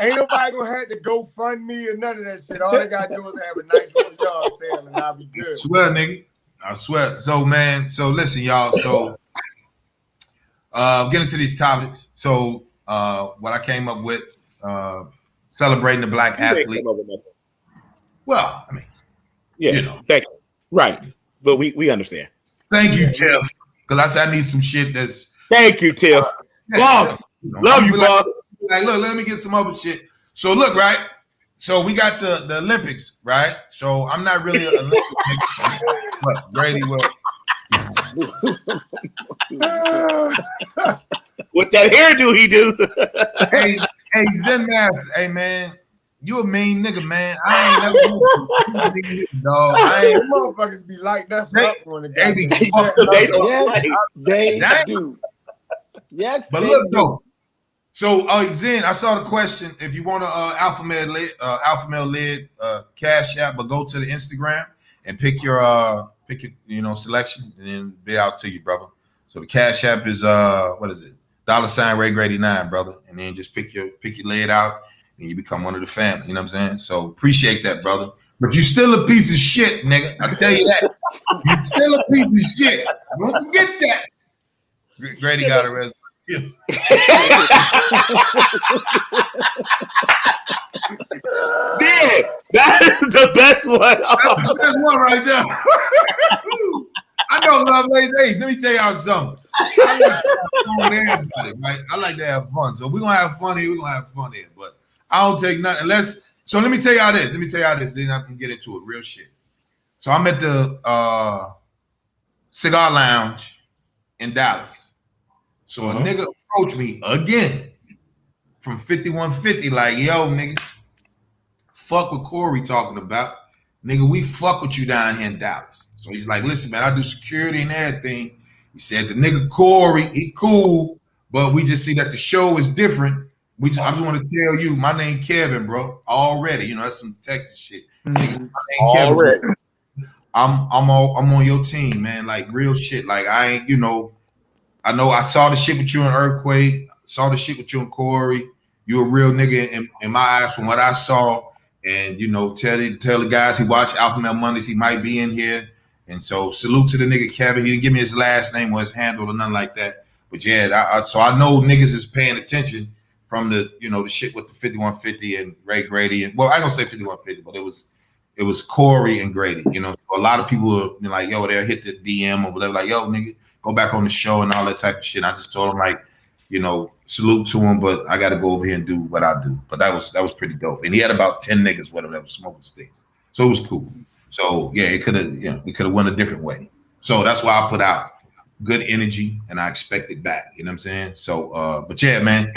Speaker 4: Ain't nobody gonna have to go fund me or none of that shit. All they gotta do is have a nice little yard sale and I'll be good.
Speaker 3: I swear, nigga. I swear. So, man. So, listen, y'all. So, get into these topics. So, what I came up with, celebrating the black athlete. Well, I mean,
Speaker 1: yeah,
Speaker 3: you know,
Speaker 1: thank you. Right, but we understand.
Speaker 3: Thank you, Tiff, because I said I need some shit that's.
Speaker 1: Thank you, Tiff. Boss, love you, boss.
Speaker 3: Like, look, let me get some other shit. So, look, right. So we got the Olympics, right? So I'm not really an Olympic nigga, but Brady will.
Speaker 1: What that hairdo he do?
Speaker 3: hey, Zen Master, hey man, you a mean nigga, man. I ain't never dog. I ain't
Speaker 4: motherfuckers be like that's up when the
Speaker 3: they be
Speaker 6: they do. Yes,
Speaker 3: but look though. So Zen, I saw the question. If you want to alpha male led cash app, but go to the Instagram and pick your selection and then be out to you, brother. So the cash app is what is it? $Ray89, brother. And then just pick your lead out and you become one of the family. You know what I'm saying? So appreciate that, brother. But you still a piece of shit, nigga. I tell you that. You still a piece of shit. Don't forget that. Grady got a resume. Yes.
Speaker 1: Yeah, that is the best one.
Speaker 3: That's the best one right there. I know, Lovelace. Hey, let me tell y'all something. I like to have fun with everybody, right? I like to have fun. So we're gonna have fun here. We're gonna have fun here. But I don't take nothing unless. So let me tell y'all this. Then I can get into it. Real shit. So I'm at the cigar lounge in Dallas. So a nigga approached me again from 5150, like, yo, nigga, fuck what Corey talking about. Nigga, we fuck with you down here in Dallas. So he's like, listen, man, I do security and everything. He said the nigga Corey, he cool, but we just see that the show is different. I just want to tell you, my name Kevin, bro. Already, that's some Texas shit. Niggas, my name Kevin. I'm on your team, man. Like real shit. Like I ain't, I know I saw the shit with you in Earthquake, saw the shit with you and Corey. You a real nigga in my eyes from what I saw. And tell the guys he watch Alpha Male Mondays, he might be in here. And so salute to the nigga Kevin. He didn't give me his last name or his handle or nothing like that. But yeah, so I know niggas is paying attention from the the shit with the 5150 and Ray Grady. And well, I don't say 5150, but it was Corey and Grady. A lot of people are like, yo, they'll hit the DM or whatever, like, yo, nigga, go back on the show and all that type of shit. I just told him like, salute to him, but I got to go over here and do what I do. But that was pretty dope. And he had about 10 niggas with him that was smoking sticks, so it was cool. So yeah, it could have went a different way. So that's why I put out good energy and I expect it back. You know what I'm saying? So, but yeah, man,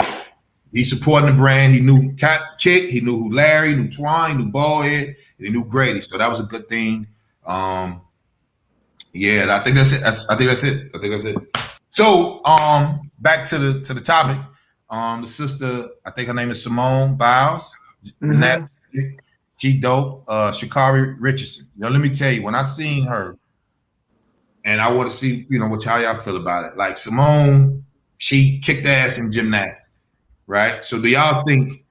Speaker 3: he's supporting the brand. He knew Kick, he knew who Larry, he knew Twine, he knew Ballhead, and he knew Grady. So that was a good thing. Yeah, I think that's it. I think that's it. So, back to the topic. The sister, I think her name is Simone Biles. Mm-hmm. She dope. Sha'Carri Richardson. Now, let me tell you, when I seen her, and I want to see, what y'all feel about it. Like Simone, she kicked ass in gymnastics, right? So do y'all think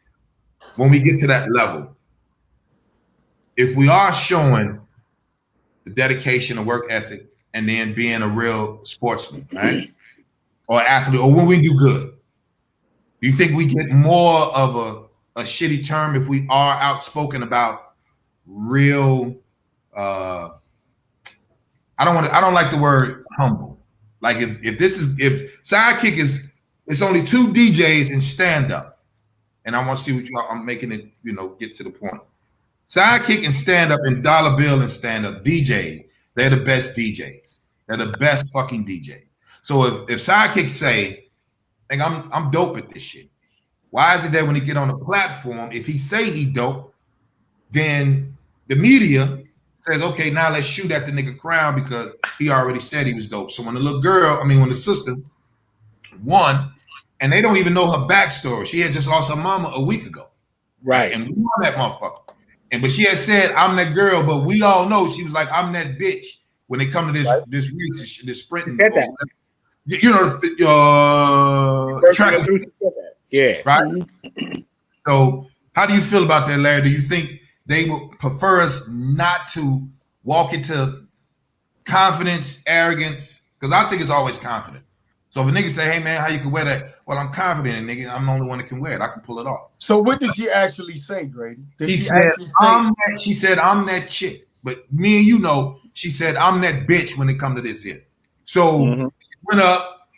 Speaker 3: when we get to that level, if we are showing the dedication and work ethic and then being a real sportsman, right? Or athlete, or when we do good, do you think we get more of a shitty term if we are outspoken about real I don't like the word humble. Like if Sidekick it's only 2 DJs in stand-up, and I want to see what I'm making it, get to the point. Sidekick and stand-up and Dollar Bill and stand-up DJ, they're the best DJs. They're the best fucking DJs. So if Sidekick say, like, I'm dope at this shit, why is it that when he get on the platform, if he say he dope, then the media says, okay, now let's shoot at the nigga crown because he already said he was dope. So when the sister won, and they don't even know her backstory. She had just lost her mama a week ago.
Speaker 1: Right.
Speaker 3: And we know that motherfucker. But she had said, I'm that girl, but we all know she was like, I'm that bitch when they come to this right. this race, this sprinting. Track.
Speaker 1: Yeah.
Speaker 3: Right? Mm-hmm. So how do you feel about that, Larry? Do you think they would prefer us not to walk into confidence, arrogance? Because I think it's always confident. So if a nigga say, hey, man, how you can wear that? Well, I'm confident, nigga. I'm the only one that can wear it. I can pull it off.
Speaker 4: So what did she actually say, Grady?
Speaker 3: She said, I'm that chick. But me and she said, I'm that bitch when it come to this here. So she went up,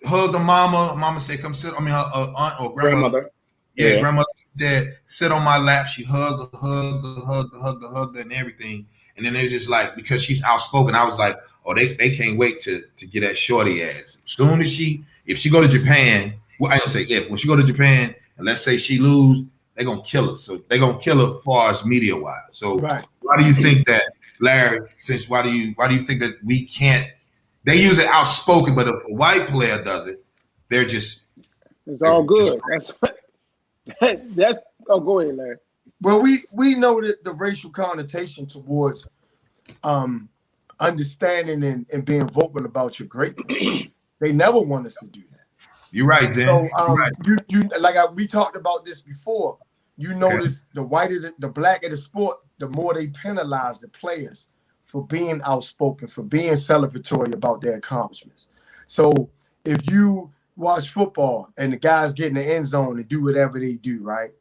Speaker 3: hugged her mama. Mama said, come sit. Her aunt or grandmother. Yeah, grandmother said, sit on my lap. She hugged her, and everything. And then they just like, because she's outspoken, I was like, oh, they can't wait to get that shorty ass. As soon as if she go to Japan, well, I don't say if, when she go to Japan, and let's say she lose, they're gonna kill her. So they're gonna kill her as far as media wise. So why do you think that, Larry, why do you think that we can't, they use it outspoken, but if a white player does it, they're just,
Speaker 6: it's all good. That's go ahead, Larry.
Speaker 4: Well, we know that the racial connotation towards understanding and being vocal about your greatness. They never want us to do that.
Speaker 3: You're right, Dan.
Speaker 4: So you like we talked about this before. You notice the whiter the blacker the sport, the more they penalize the players for being outspoken, for being celebratory about their accomplishments. So if you watch football and the guys get in the end zone and do whatever they do, right,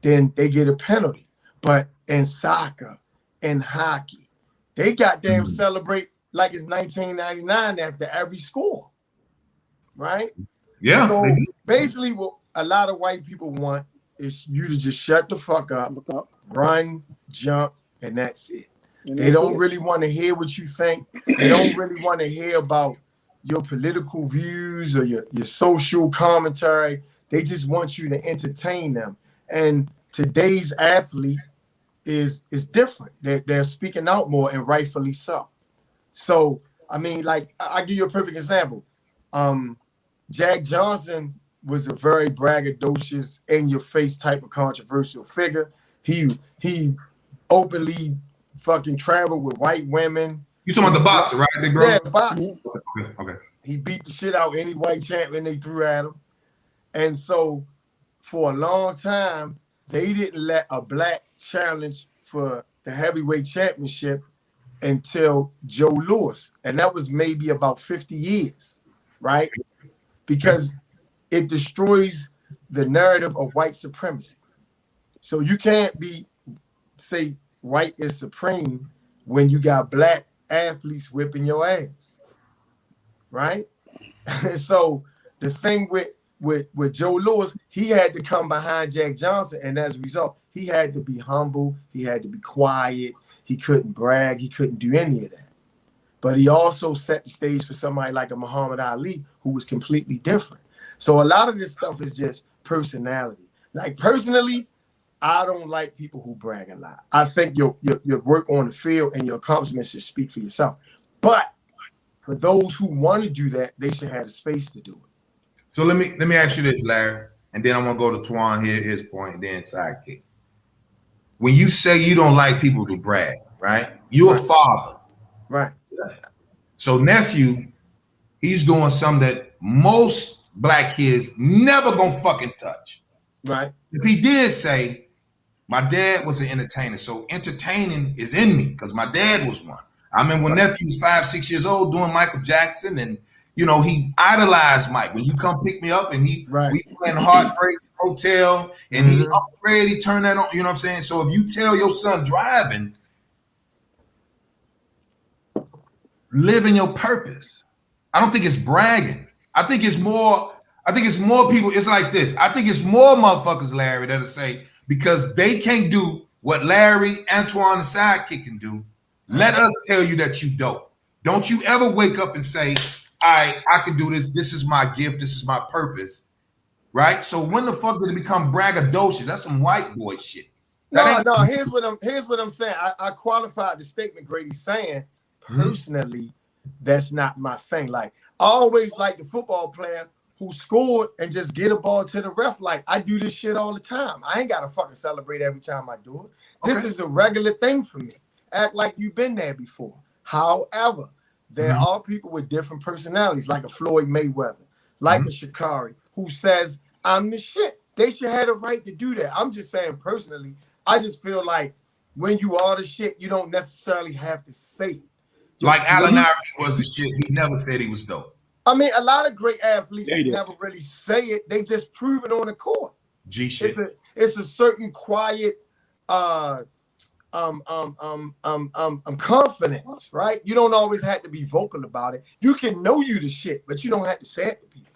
Speaker 4: then they get a penalty. But in soccer and hockey, they goddamn celebrate like it's 1999 after every score, right?
Speaker 3: Yeah.
Speaker 4: So basically what a lot of white people want is you to just shut the fuck up, run, jump, and that's it. They don't really want to hear what you think. They don't really want to hear about your political views or your social commentary. They just want you to entertain them. And today's athlete is different. They're speaking out more, and rightfully so. So, I mean, like, I'll give you a perfect example. Jack Johnson was a very braggadocious, in-your-face type of controversial figure. He openly fucking traveled with white women.
Speaker 3: You talking about the boxer, right, big bro?
Speaker 4: Yeah, the boxer.
Speaker 3: Okay.
Speaker 4: He beat the shit out any white champion they threw at him. And so for a long time, they didn't let a black challenge for the heavyweight championship until Joe Louis. And that was maybe about 50 years, right? Because it destroys the narrative of white supremacy. So you can't say white is supreme when you got black athletes whipping your ass, right? So the thing with Joe Louis, he had to come behind Jack Johnson, and as a result, he had to be humble, he had to be quiet, he couldn't brag, he couldn't do any of that. But he also set the stage for somebody like a Muhammad Ali who was completely different. So a lot of this stuff is just personality. Like personally, I don't like people who brag a lot. I think your work on the field and your accomplishments should speak for yourself. But for those who want to do that, they should have the space to do it.
Speaker 3: So let me ask you this, Larry, and then I'm gonna go to Twan here, his point, then sidekick. When you say you don't like people to brag, right? You're a father.
Speaker 4: Right.
Speaker 3: So nephew, he's doing something that most black kids never gonna fucking touch.
Speaker 4: Right.
Speaker 3: If he did say, my dad was an entertainer, so entertaining is in me because my dad was one. I remember when nephew was 5, 6 years old doing Michael Jackson, and you know he idolized Mike. When you come pick me up, and we playing Heartbreak Hotel, and he upgraded, he turned that on. You know what I'm saying? So if you tell your son driving, live in your purpose. I don't think it's bragging. I think it's more people. It's like this. I think it's more motherfuckers, Larry, that'll say because they can't do what Larry, Antoine, and Sidekick can do. Let us tell you that you don't. Don't you ever wake up and say, I can do this. This is my gift. This is my purpose. Right? So when the fuck did it become braggadocious? That's some white boy shit.
Speaker 4: No. Here's what I'm saying. I qualified the statement Grady's saying. Personally, that's not my thing. Like I always like the football player who scored and just get a ball to the ref. Like I do this shit all the time. I ain't gotta fucking celebrate every time I do it. This is a regular thing for me. Act like you've been there before. However, there are people with different personalities, like a Floyd Mayweather, like a Sha'Carri, who says, I'm the shit. They should have the right to do that. I'm just saying personally, I just feel like when you are the shit, you don't necessarily have to say it.
Speaker 3: Like Allen Iverson was the shit. He never said he was dope.
Speaker 4: I mean, a lot of great athletes never really say it. They just prove it on the court.
Speaker 3: G shit.
Speaker 4: It's a certain quiet confidence, right? You don't always have to be vocal about it. You can know you the shit, but you don't have to say it to people.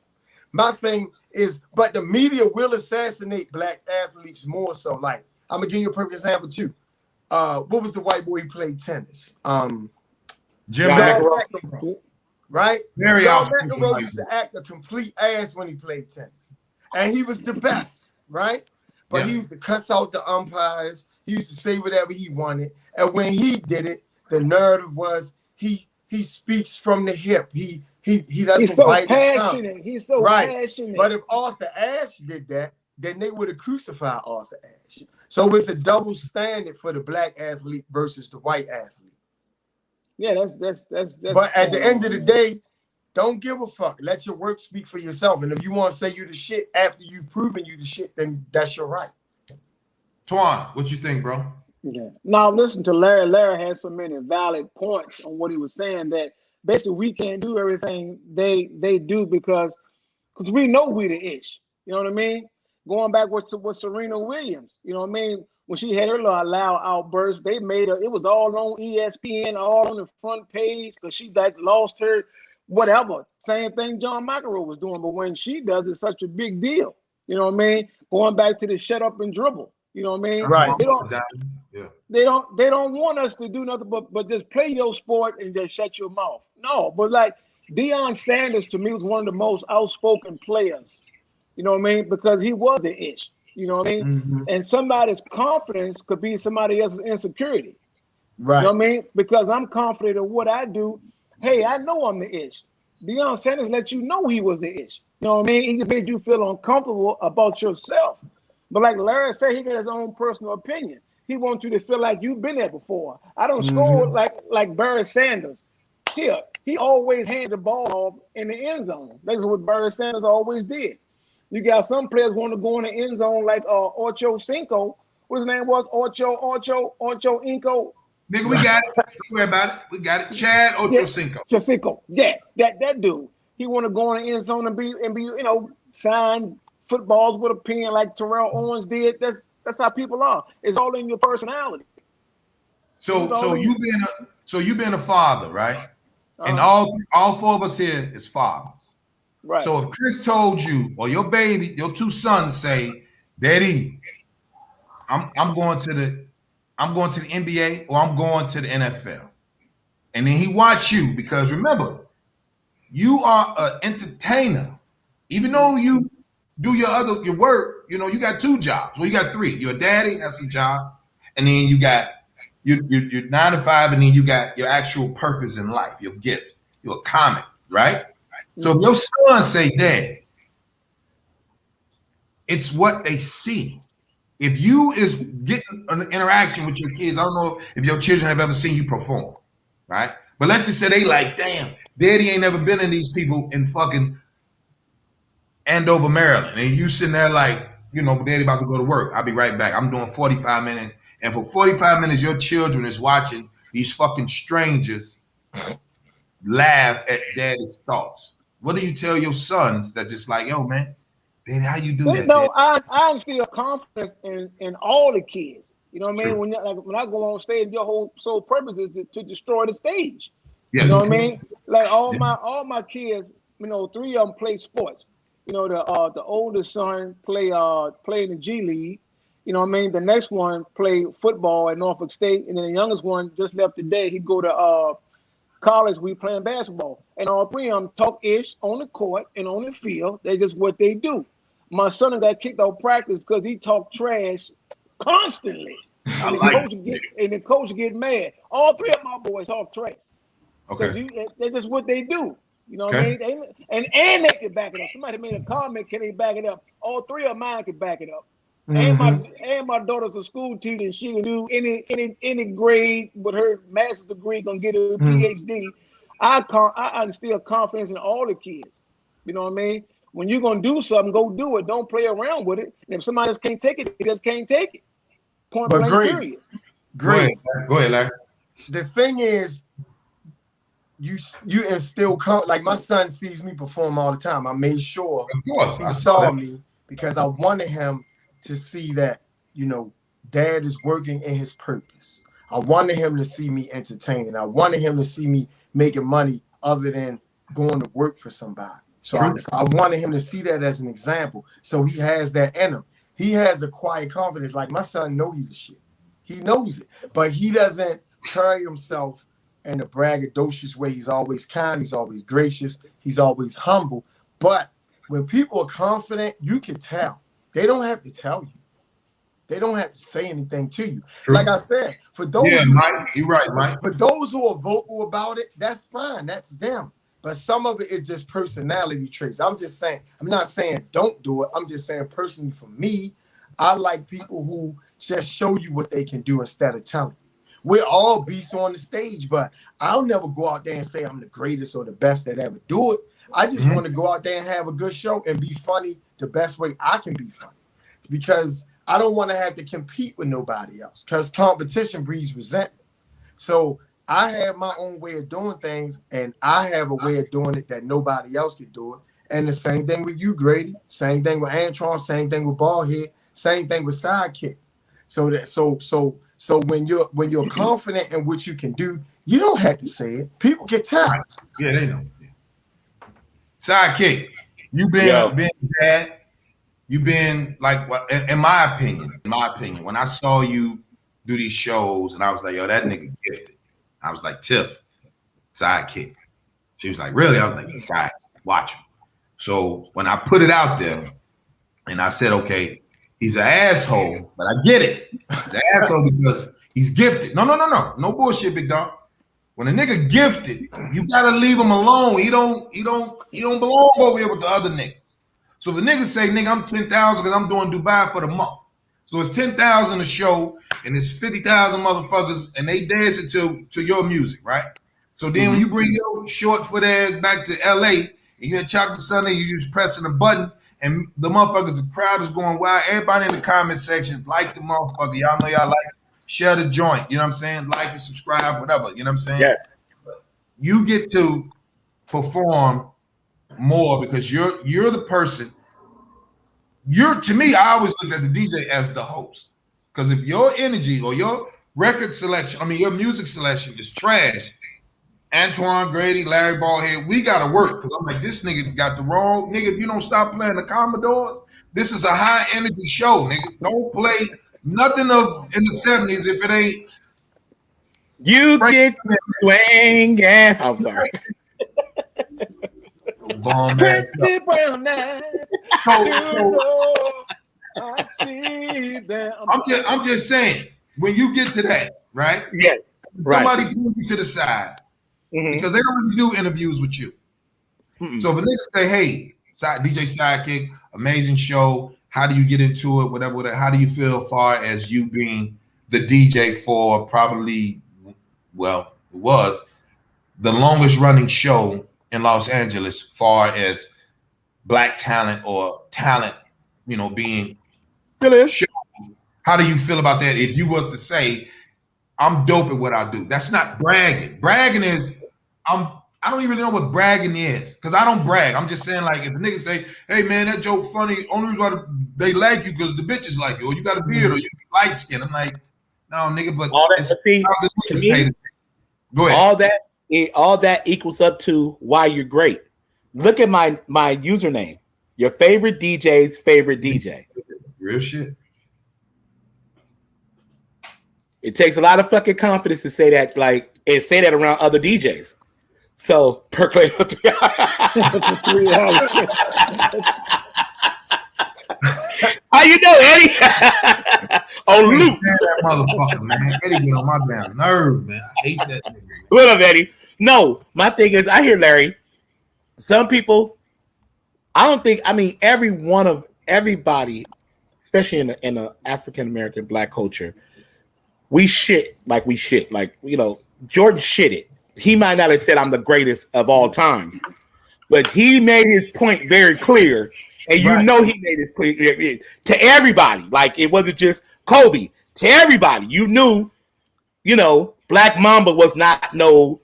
Speaker 4: My thing is, but the media will assassinate black athletes more so. Like, I'm gonna give you a perfect example too. What was the white boy who played tennis?
Speaker 3: Jim McEnroe.
Speaker 4: Right?
Speaker 3: John
Speaker 4: McEnroe used to act a complete ass when he played tennis. And he was the best, right? But he used to cuss out the umpires. He used to say whatever he wanted. And when he did it, the narrative was he speaks from the hip. He doesn't
Speaker 2: He's so
Speaker 4: bite his tongue.
Speaker 2: passionate. He's so passionate.
Speaker 4: But if Arthur Ashe did that, then they would have crucified Arthur Ashe. So it's a double standard for the black athlete versus the white athlete.
Speaker 2: Yeah, that's.
Speaker 4: But at the end of the day, don't give a fuck. Let your work speak for yourself. And if you want to say you the shit after you've proven you the shit, then that's your right.
Speaker 3: Twan, what you think, bro?
Speaker 2: Yeah. Now listen to Larry. Larry has so many valid points on what he was saying that basically we can't do everything they do because we know we the ish. You know what I mean? Going back with Serena Williams, you know what I mean? When she had her little loud outburst, they made her, it was all on ESPN, all on the front page, because she like lost her whatever. Same thing John McEnroe was doing, but when she does, it's such a big deal. You know what I mean? Going back to the shut up and dribble. You know what I mean?
Speaker 4: Right.
Speaker 2: They don't want us to do nothing but just play your sport and just shut your mouth. No, but like Deion Sanders to me was one of the most outspoken players. You know what I mean? Because he was the ish. You know what I mean?
Speaker 4: Mm-hmm.
Speaker 2: And somebody's confidence could be somebody else's insecurity.
Speaker 4: Right.
Speaker 2: You know what I mean? Because I'm confident in what I do. Hey, I know I'm the ish. Deion Sanders let you know he was the ish. You know what I mean? He just made you feel uncomfortable about yourself. But like Larry said, he got his own personal opinion. He wants you to feel like you've been there before. I don't score like Barry Sanders. Here, he always handed the ball off in the end zone. That's what Barry Sanders always did. You got some players want to go in the end zone like Ocho Cinco. What his name was? Ocho Inco.
Speaker 3: Nigga, we got it. Don't worry about it. We got it. Chad Ochocinco.
Speaker 2: Ochocinco. Yeah, that dude. He want to go in the end zone and be sign footballs with a pen like Terrell Owens did. That's how people are. It's all in your personality.
Speaker 3: So you being a father, right? And all four of us here is fathers.
Speaker 2: Right.
Speaker 3: So if Chris told you, or your baby, your two sons say, Daddy, I'm going to the NBA or I'm going to the NFL. And then he watch you, because remember, you are an entertainer. Even though you do your work, you got two jobs. Well, you got three. You're a daddy, that's a job. And then you got you're 9 to 5, and then you got your actual purpose in life, your gift. You're a comic, right? So if your son say, Dad, it's what they see. If you is getting an interaction with your kids, I don't know if your children have ever seen you perform, right? But let's just say they like, damn, Daddy ain't never been in these people in fucking Andover, Maryland. And you sitting there like, Daddy about to go to work. I'll be right back. I'm doing 45 minutes. And for 45 minutes, your children is watching these fucking strangers laugh at Daddy's thoughts. What do you tell your sons that just like, yo, man, Daddy, how you do that?
Speaker 2: No, I instill confidence in all the kids. You know what I mean?
Speaker 3: True.
Speaker 2: When I go on stage, your whole sole purpose is to destroy the stage.
Speaker 3: Yes.
Speaker 2: You know what I mean? Like all my kids, 3 of them play sports. The oldest son play in the G League. You know what I mean? The next one play football at Norfolk State, and then the youngest one just left today. He go to college. We playing basketball, and all 3 of them talk ish on the court and on the field. That's just what they do. My son got kicked out of practice because he talked trash constantly. And the coach get mad. All 3 of my boys talk trash.
Speaker 3: Okay.
Speaker 2: That's just what they do. You know what I mean? And they can back it up. Somebody made a comment, can they back it up? All 3 of mine can back it up. And my daughter's a school teacher, and she can do any grade with her master's degree, gonna get a PhD. I instill confidence in all the kids. You know what I mean? When you're gonna do something, go do it. Don't play around with it. And if somebody else can't take it, they just can't take it. Point blank, period.
Speaker 4: Great.
Speaker 3: Go ahead, Larry.
Speaker 4: The thing is, you instill like my son sees me perform all the time. I made sure he saw me because I wanted him to see that, Dad is working in his purpose. I wanted him to see me entertaining. I wanted him to see me making money other than going to work for somebody. So I wanted him to see that as an example. So he has that in him. He has a quiet confidence. Like my son knows he's the shit. He knows it. But he doesn't carry himself in a braggadocious way. He's always kind. He's always gracious. He's always humble. But when people are confident, you can tell. They don't have to tell you. They don't have to say anything to you. True. Like I said, for those
Speaker 3: Mike, you're right, Mike.
Speaker 4: For those who are vocal about it, that's fine. That's them. But some of it is just personality traits. I'm just saying, I'm not saying don't do it. I'm just saying personally for me, I like people who just show you what they can do instead of telling you. We're all beasts on the stage, but I'll never go out there and say I'm the greatest or the best that ever do it. I just want to go out there and have a good show and be funny the best way I can be funny, because I don't want to have to compete with nobody else, because competition breeds resentment. So I have my own way of doing things, and I have a way of doing it that nobody else can do it. And the same thing with you, Grady. Same thing with Antron. Same thing with Ballhead. Same thing with Sidekick. So when you're confident in what you can do, you don't have to say it. People can tell.
Speaker 3: Yeah, they know. Sidekick, you been dad. You've been like, in my opinion, when I saw you do these shows, and I was like, yo, that nigga gifted. I was like, Tiff, Sidekick. She was like, really? I was like, Side, watch him. So when I put it out there, and I said, okay, he's an asshole, but I get it. He's an asshole because he's gifted. No bullshit, big dog. When a nigga gifted, you gotta leave him alone. He don't belong over here with the other niggas. So if the nigga say, nigga, I'm 10,000 because I'm doing Dubai for the month. So it's 10,000 a show, and it's 50,000 motherfuckers, and they dancing to your music, right? So then when you bring your short foot ass back to LA, and you're at Chocolate Sunday, you're just pressing a button, and the motherfuckers, the crowd is going wild. Everybody in the comment section like the motherfucker. Y'all know y'all like it. Share the joint. You know what I'm saying? Like and subscribe, whatever. You know what I'm saying?
Speaker 1: Yes.
Speaker 3: You get to perform more because you're the person. To me, I always look at the DJ as the host. Because if your energy or your record selection, your music selection is trash, Antoine, Grady, Larry Ballhead, we gotta work. Because I'm like, this nigga got the wrong nigga. If you don't stop playing the Commodores, this is a high energy show, nigga. Don't play nothing of in the 70s if it ain't.
Speaker 1: You get swing, yeah. I'm sorry.
Speaker 3: Bomb ass
Speaker 2: Pretty brown eyes. I see them.
Speaker 3: I'm just saying, when you get to that, right?
Speaker 1: Yes.
Speaker 3: Somebody pull you to the side because they don't really do interviews with you. So if a nigga say, "Hey, DJ Sidekick, amazing show. How do you get into it? Whatever. How do you feel far as you being the DJ for probably, well, it was the longest running show in Los Angeles, far as Black talent or talent, being
Speaker 1: still is.
Speaker 3: Show. How do you feel about that? If you was to say, I'm dope at what I do, that's not bragging. Bragging is, I don't even know what bragging is because I don't brag. I'm just saying, like, if a nigga say, "Hey man, that joke funny," only reason why they like you because the bitches like you, or you got a beard, or you light skin. I'm like, no, nigga, but
Speaker 1: all that. See, to me,
Speaker 3: go ahead.
Speaker 1: All that equals up to why you're great. Look at my username. Your favorite DJ's favorite DJ.
Speaker 3: Real shit.
Speaker 1: It takes a lot of fucking confidence to say that, and say that around other DJs. So percolate for 3 hours. How you know, Eddie? Oh, Luke.
Speaker 3: That motherfucker, man. Eddie get on my damn nerve, man. I hate that nigga.
Speaker 1: What up, Eddie? No, my thing is, I hear Larry. Some people, I don't think. Everybody, especially in the African American Black culture, we shit. Like Jordan shit it. He might not have said I'm the greatest of all times, but he made his point very clear, and he made his clear to everybody. Like, it wasn't just Kobe. To everybody, you knew, Black Mamba was not no.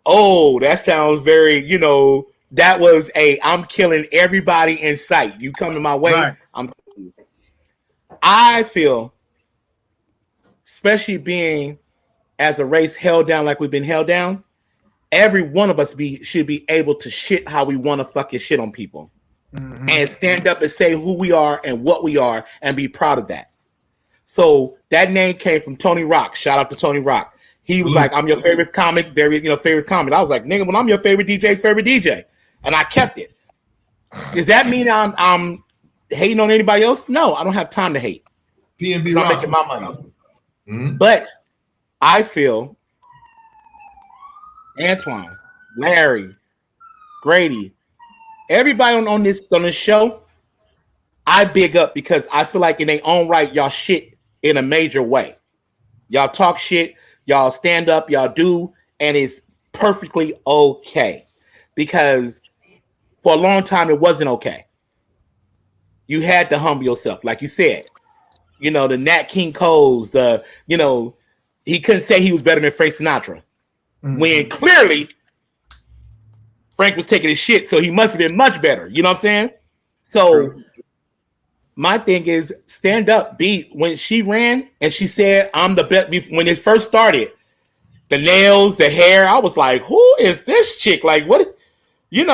Speaker 1: Oh, that sounds very, that was I'm killing everybody in sight. You come to my way, I feel, especially being as a race held down like we've been held down, every one of us should be able to shit how we want to fucking shit on people and stand up and say who we are and what we are and be proud of that. So that name came from Tony Rock. Shout out to Tony Rock. He was like, "I'm your favorite comic, favorite comic." I was like, "Nigga, when I'm your favorite DJ's favorite DJ," and I kept it. Does that mean I'm hating on anybody else? No, I don't have time to hate.
Speaker 3: PNB
Speaker 1: I'm making my money. But I feel Antoine, Larry, Grady, everybody on this show, I big up because I feel like in their own right, y'all shit in a major way. Y'all talk shit, y'all stand up, y'all do, and it's perfectly okay. Because for a long time, it wasn't okay. You had to humble yourself, like you said. The Nat King Cole's, he couldn't say he was better than Frank Sinatra. When clearly Frank was taking his shit, so he must have been much better. You know what I'm saying? So my thing is, stand up, when she ran and she said, "I'm the best," when it first started, the nails, the hair, I was like, who is this chick? Like, what? I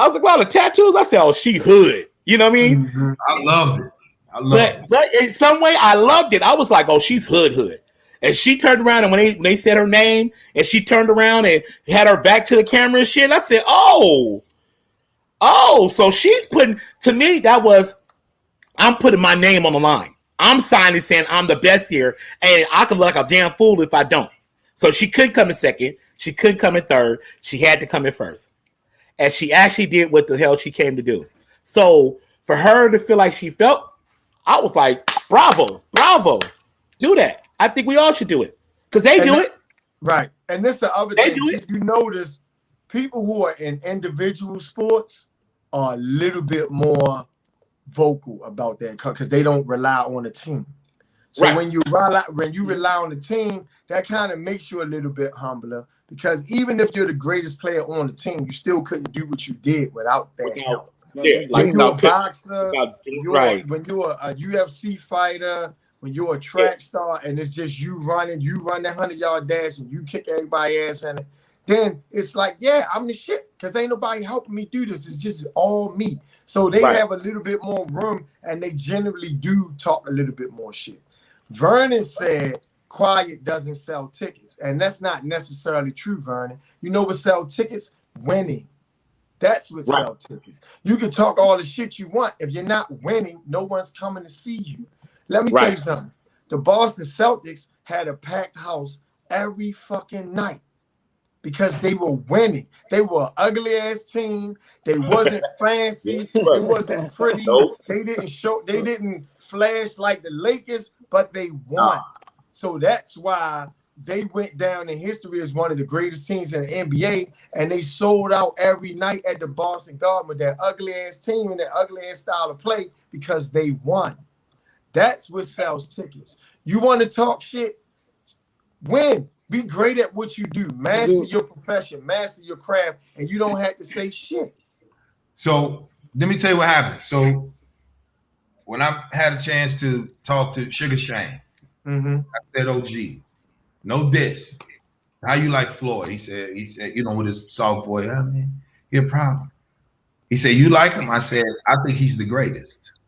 Speaker 1: was like, wow, the tattoos. I said, oh, she hood. You know what I mean?
Speaker 3: I loved it.
Speaker 1: But in some way, I loved it. I was like, oh, she's hood. And she turned around, and when they said her name, and she turned around and had her back to the camera and shit, I said, oh, so she's putting, to me, I'm putting my name on the line. I'm signing saying I'm the best here, and I could look like a damn fool if I don't. So she couldn't come in second. She couldn't come in third. She had to come in first. And she actually did what the hell she came to do. So for her to feel like she felt, I was like, bravo. do that. I think we all should do it because they do it.
Speaker 4: Right. And that's the other
Speaker 1: They
Speaker 4: thing.
Speaker 1: do it.
Speaker 4: You notice people who are in individual sports are a little bit more vocal about that because they don't rely on a team. So
Speaker 1: Right.
Speaker 4: when you rely on the team, that kind of makes you a little bit humbler because even if you're the greatest player on the team, you still couldn't do what you did without that help.
Speaker 1: Yeah,
Speaker 4: When you're a boxer,
Speaker 1: right.
Speaker 4: when you're a UFC fighter, when you're a track star, and it's just you run that 100-yard dash and you kick everybody's ass in it, then it's like, yeah, I'm the shit because ain't nobody helping me do this. It's just all me. So they have a little bit more room, and they generally do talk a little bit more shit. Vernon said quiet doesn't sell tickets, and that's not necessarily true, Vernon. You know what sell tickets? Winning. That's what sell tickets. You can talk all the shit you want. If you're not winning, no one's coming to see you. Let me tell you something. The Boston Celtics had a packed house every fucking night because they were winning. They were an ugly ass team. They wasn't fancy. It wasn't pretty. They didn't flash like the Lakers, but they won. So that's why they went down in history as one of the greatest teams in the NBA, and they sold out every night at the Boston Garden with that ugly ass team and that ugly ass style of play because they won. That's what sells tickets. You want to talk shit? Win. Be great at what you do. Master your profession. Master your craft, and you don't have to say shit.
Speaker 3: So let me tell you what happened. So when I had a chance to talk to Sugar Shane, I said, "OG, no diss. How you like Floyd?" He said, you know, with his soft voice, "Yeah, man, you're a problem." He said, "You like him?" I said, "I think he's the greatest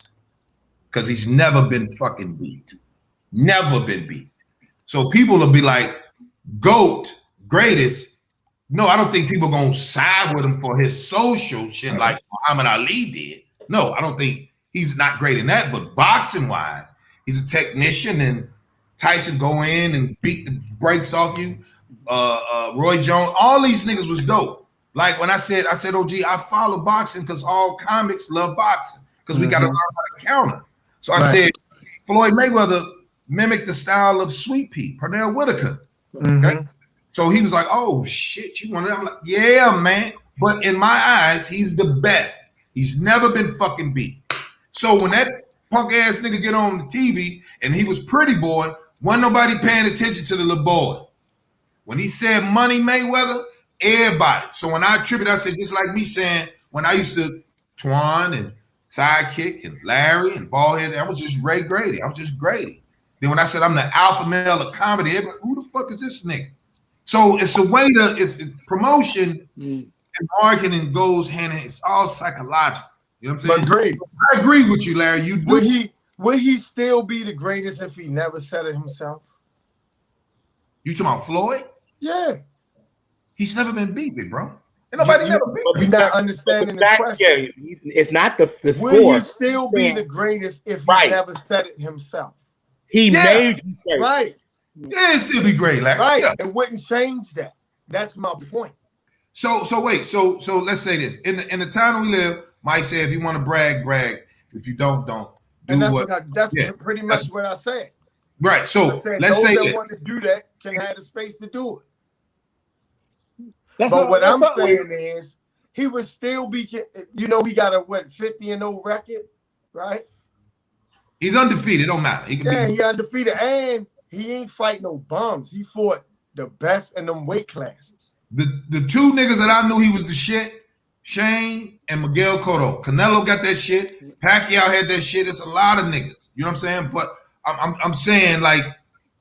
Speaker 3: because he's never been fucking beat. Never been beat." So people will be like, GOAT, greatest. No, I don't think people are going to side with him for his social shit like Muhammad Ali did. No, I don't think he's not great in that, but boxing-wise, he's a technician, and Tyson go in and beat the brakes off you. Roy Jones, all these niggas was dope. Like when I said, OG, I follow boxing because all comics love boxing because we got to learn how to counter. So I said, Floyd Mayweather mimicked the style of Sweet Pea, Pernell Whitaker. Okay? So he was like, "Oh shit, you want it?" I'm like, "Yeah, man." But in my eyes, he's the best. He's never been fucking beat. So when that punk ass nigga get on the TV and he was Pretty Boy, wasn't nobody paying attention to the little boy. When he said Money Mayweather, everybody. So when I attribute, I said, just like me saying, when I used to Twan and Sidekick and Larry and Ballhead, I was just Ray Grady. I was just Grady. Then when I said I'm the alpha male of comedy, everybody, who the fuck is this nigga? So it's a way to, it's promotion and marketing goes hand in hand. It's all psychological. You know what I'm saying?
Speaker 4: But great.
Speaker 3: I agree with you, Larry. You do.
Speaker 4: Would he still be the greatest if he never said it himself?
Speaker 3: You talking about Floyd?
Speaker 4: Yeah.
Speaker 3: He's never been beat, big bro. Ain't nobody never beat him.
Speaker 4: You're not understanding the question.
Speaker 1: Yeah, it's not the score.
Speaker 4: Would he still be the greatest if he never said it himself?
Speaker 1: He made you great.
Speaker 4: Right.
Speaker 3: Yeah, it'd still be great, Larry.
Speaker 4: Right.
Speaker 3: Yeah.
Speaker 4: It wouldn't change that. That's my point.
Speaker 3: So wait. So let's say this. In the time we live, Mike said, if you want to brag, brag. If you don't.
Speaker 4: And that's pretty much what I said.
Speaker 3: Right. So let's say
Speaker 4: those that
Speaker 3: that
Speaker 4: want to do that can have the space to do it.
Speaker 2: That's
Speaker 4: But what I'm saying
Speaker 2: weird.
Speaker 4: is he would still be, you know, he got a 50-0 record, right?
Speaker 3: he's undefeated. It don't matter. He can be
Speaker 4: he undefeated, and he ain't fight no bums. He fought the best in them weight classes.
Speaker 3: the two niggas that I knew he was the shit, Shane and Miguel Cotto. Canelo got that shit. Pacquiao had that shit. It's a lot of niggas. You know what I'm saying? But I'm saying, like,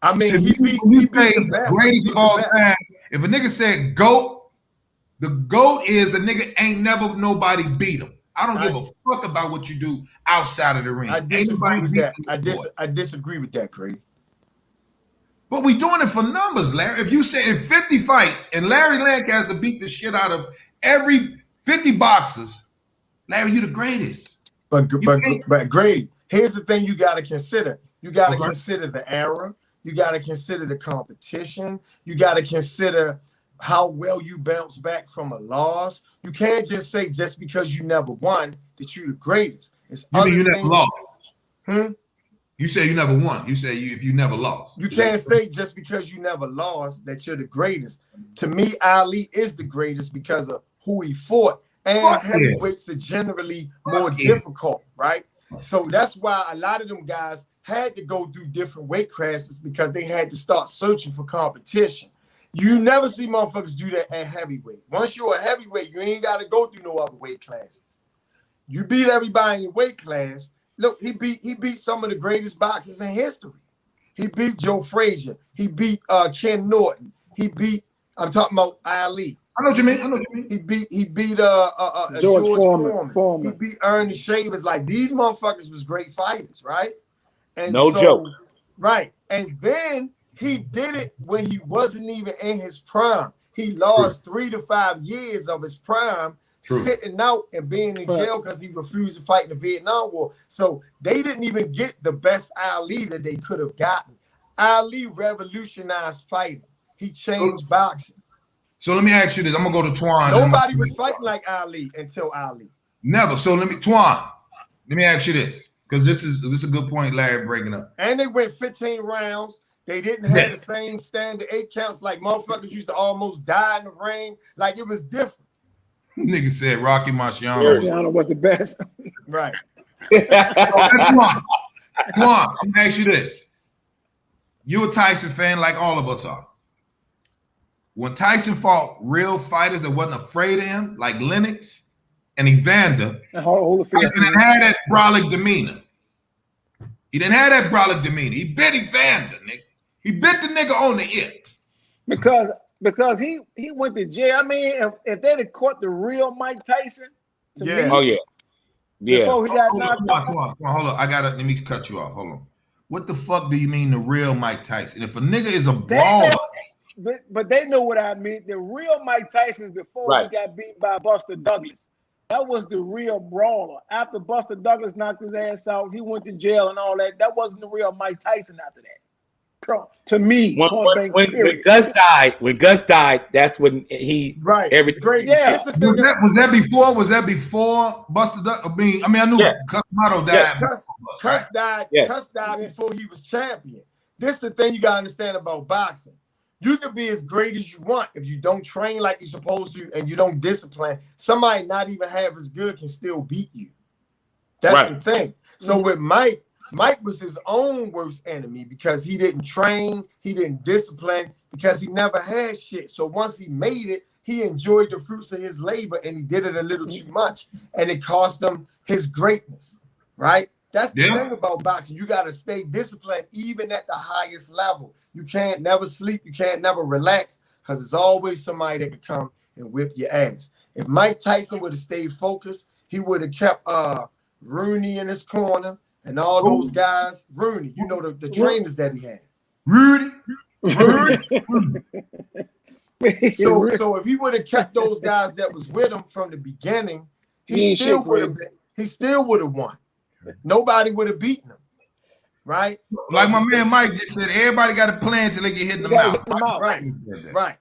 Speaker 4: I mean,
Speaker 3: he beat the best. Greatest of all time. If a nigga said GOAT, the GOAT is a nigga ain't never nobody beat him. I don't give a fuck about what you do outside of the ring.
Speaker 4: I disagree with that. I disagree with that, Craig.
Speaker 3: But we doing it for numbers, Larry. If you say in 50 fights and Larry Lancaster beat the shit out of every 50 boxers, Larry, you the greatest.
Speaker 4: But Grady, here's the thing you got to consider. You got to consider the era. You got to consider the competition. You got to consider how well you bounce back from a loss. You can't just say just because you never won that you're the greatest. It's other
Speaker 3: You
Speaker 4: things.
Speaker 3: never lost.
Speaker 4: You
Speaker 3: You say you never won. You say if you never lost.
Speaker 4: You can't say just because you never lost that you're the greatest. To me, Ali is the greatest because of who he fought. And heavyweights are generally more difficult, right? So that's why a lot of them guys had to go through different weight classes because they had to start searching for competition. You never see motherfuckers do that at heavyweight. Once you're a heavyweight, you ain't got to go through no other weight classes. You beat everybody in your weight class. Look, he beat some of the greatest boxers in history. He beat Joe Frazier. He beat Ken Norton. I'm talking about Ali.
Speaker 3: I know what you mean.
Speaker 4: He beat George Foreman. He beat Ernie Shavers. Like, these motherfuckers was great fighters, right? And
Speaker 1: no joke.
Speaker 4: Right. And then he did it when he wasn't even in his prime. He lost 3 to 5 years of his prime sitting out and being in jail because he refused to fight in the Vietnam War. So they didn't even get the best Ali that they could have gotten. Ali revolutionized fighting. He changed boxing.
Speaker 3: So let me ask you this. I'm gonna go to Twan.
Speaker 4: Nobody was fighting like Ali until Ali.
Speaker 3: Never. So Twan, let me ask you this, because this is a good point Larry breaking up.
Speaker 4: And they went 15 rounds. They didn't have the same standard 8 counts. Like, motherfuckers used to almost die in the ring. Like, it was different.
Speaker 3: Nigga said Rocky Marciano
Speaker 2: was the best.
Speaker 4: Right.
Speaker 3: Twan, I'm gonna ask you this. You a Tyson fan like all of us are. When Tyson fought real fighters that wasn't afraid of him, like Lennox and Evander, Tyson didn't have that brolic demeanor. He didn't have that brolic demeanor. He bit Evander, nigga. He bit the nigga on the ear.
Speaker 2: Because he went to jail. I mean, if they'd have caught the real Mike Tyson, before he got knocked out.
Speaker 3: Hold on. Let me cut you off. Hold on. What the fuck do you mean the real Mike Tyson? If a nigga is a brawler.
Speaker 2: But they know what I mean. The real Mike Tyson before he got beat by Buster Douglas. That was the real brawler. After Buster Douglas knocked his ass out, he went to jail and all that. That wasn't the real Mike Tyson after that. To me,
Speaker 1: when Gus died, that's when he everything.
Speaker 3: Yeah. Was that before Buster Douglas? I mean, I knew Cus D'Amato died.
Speaker 4: Cus died. Cus died before he was champion. This is the thing you gotta understand about boxing. You can be as great as you want if you don't train like you're supposed to and you don't discipline. Somebody not even half as good can still beat you. That's the thing. So with Mike was his own worst enemy because he didn't train, he didn't discipline, because he never had shit. So once he made it, he enjoyed the fruits of his labor and he did it a little too much. And it cost him his greatness, right? That's the thing about boxing. You got to stay disciplined even at the highest level. You can't never sleep. You can't never relax because there's always somebody that could come and whip your ass. If Mike Tyson would have stayed focused, he would have kept Rooney in his corner and all those guys. Rooney, you know, the trainers that he had.
Speaker 3: Rudy.
Speaker 4: So if he would have kept those guys that was with him from the beginning, he still would have won. Nobody would have beaten him, right?
Speaker 3: Like my man Mike just said, everybody got a plan till they get hit in the mouth.
Speaker 4: Right.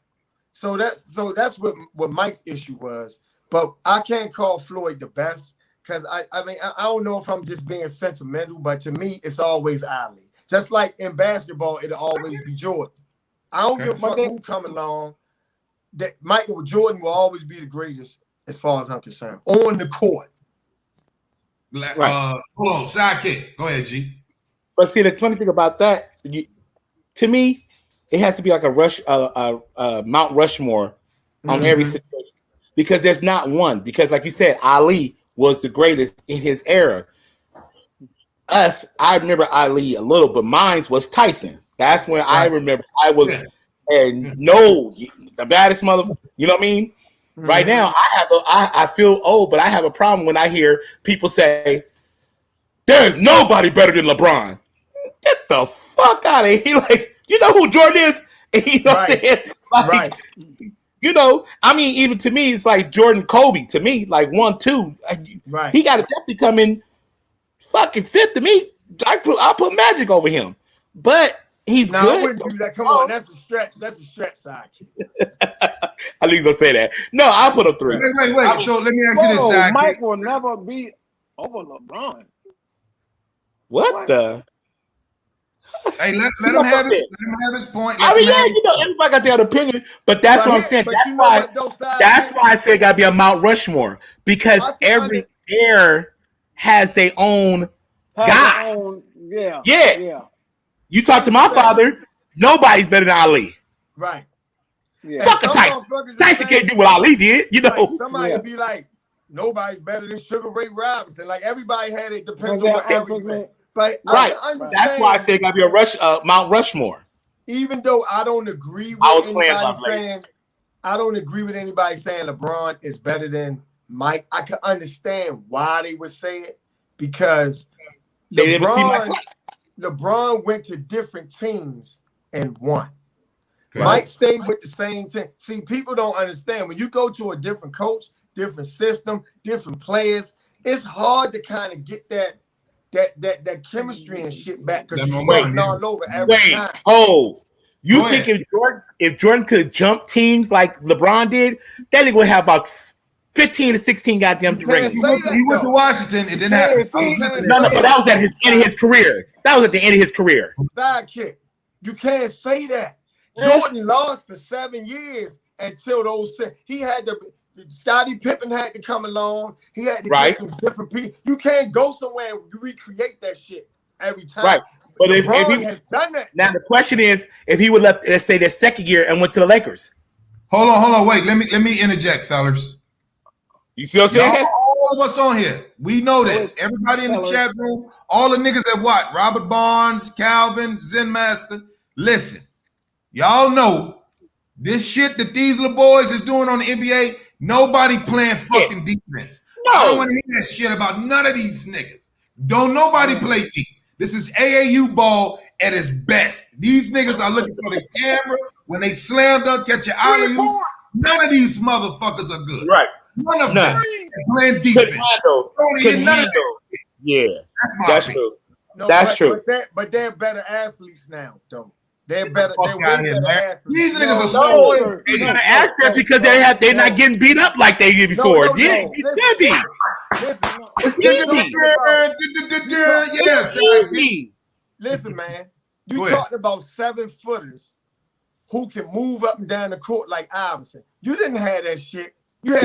Speaker 4: So that's what Mike's issue was. But I can't call Floyd the best because I mean I don't know if I'm just being sentimental, but to me it's always Ali. Just like in basketball, it'll always be Jordan. I don't give a fuck who come along. That Michael Jordan will always be the greatest as far as I'm concerned on the court.
Speaker 3: Hold on, sidekick. Go ahead, G.
Speaker 1: But see, the funny thing about that, to me, it has to be like a Mount Rushmore on every situation because there's not one. Because, like you said, Ali was the greatest in his era. I remember Ali a little, but mine was Tyson. That's when I remember I was, the baddest mother. You know what I mean? Right now, I feel old, but I have a problem when I hear people say, "There's nobody better than LeBron." Get the fuck out of here! Like, you know who Jordan is? And you know what I'm saying? Like, you know, I mean, even to me, it's like Jordan, Kobe. To me, like 1, 2. Right. He got to definitely come in fucking fifth to me. I'll put Magic over him, but he's good.
Speaker 4: I wouldn't do that. Come on, that's a stretch. That's a stretch sidekick.
Speaker 1: I knew you gonna say that. No, I'll put him 3.
Speaker 3: Wait. So let me ask you this, sidekick.
Speaker 2: Mike will never be over LeBron.
Speaker 1: What the?
Speaker 3: Hey, let him have it. Let him have his point.
Speaker 1: I mean, everybody got their own opinion, but that's what I'm saying. That's why I say it got to be a Mount Rushmore, because every era has their own guy. Yeah. You talk to my father, nobody's better than Ali.
Speaker 4: Right.
Speaker 2: Yeah.
Speaker 1: Fuck Tyson. Tyson can't do what Ali did,
Speaker 4: Right. Somebody would be like, nobody's better than Sugar Ray Robinson. Like everybody had it, depends on what average. But
Speaker 1: right, that's why I think I'd be a Mount Rushmore.
Speaker 4: Even though I don't agree with anybody saying, LeBron is better than Mike. I can understand why they would say it, because LeBron went to different teams and won. Okay. Mike stayed with the same team. See, people don't understand when you go to a different coach, different system, different players. It's hard to kind of get that chemistry and shit back, because you're starting all over every time.
Speaker 1: You think if Jordan could jump teams like LeBron did, that nigga would have about 15 to 16 goddamn rings.
Speaker 3: He went to Washington. It didn't happen.
Speaker 1: No, but that was at the end of his career. That was at the end of his career.
Speaker 4: Sidekick. You can't say that. Jordan lost for 7 years until those. He had to. Scottie Pippen had to come along. He had to get some different people. You can't go somewhere and recreate that shit every time.
Speaker 1: Right. But if he
Speaker 4: has done that.
Speaker 1: Now the question is, if he would left, let's say, their second year and went to the Lakers.
Speaker 3: Hold on. Wait. Let me interject, fellas.
Speaker 1: You see what I'm saying?
Speaker 3: All of us on here, we know this. Everybody in the chat room, all the niggas that what? Robert Barnes, Calvin, Zen Master. Listen, y'all know this shit that these little boys is doing on the NBA. Nobody playing fucking defense. No. I don't want to hear that shit about none of these niggas. Don't nobody play deep. This is AAU ball at its best. These niggas are looking for the camera. When they slam dunk, catch your alley-oop. None of these motherfuckers are good.
Speaker 1: Right.
Speaker 3: None of them playing defense.
Speaker 1: Yeah. That's true.
Speaker 4: No, that's true. But they're better athletes now, though. They're better. They're way better athletes.
Speaker 3: These niggas are so
Speaker 1: they're better athletes because they're not getting beat up like they did before. It's
Speaker 4: easy. Listen, man. You talked about 7-footers who can move up and down the court like Iverson. You didn't have that shit. You had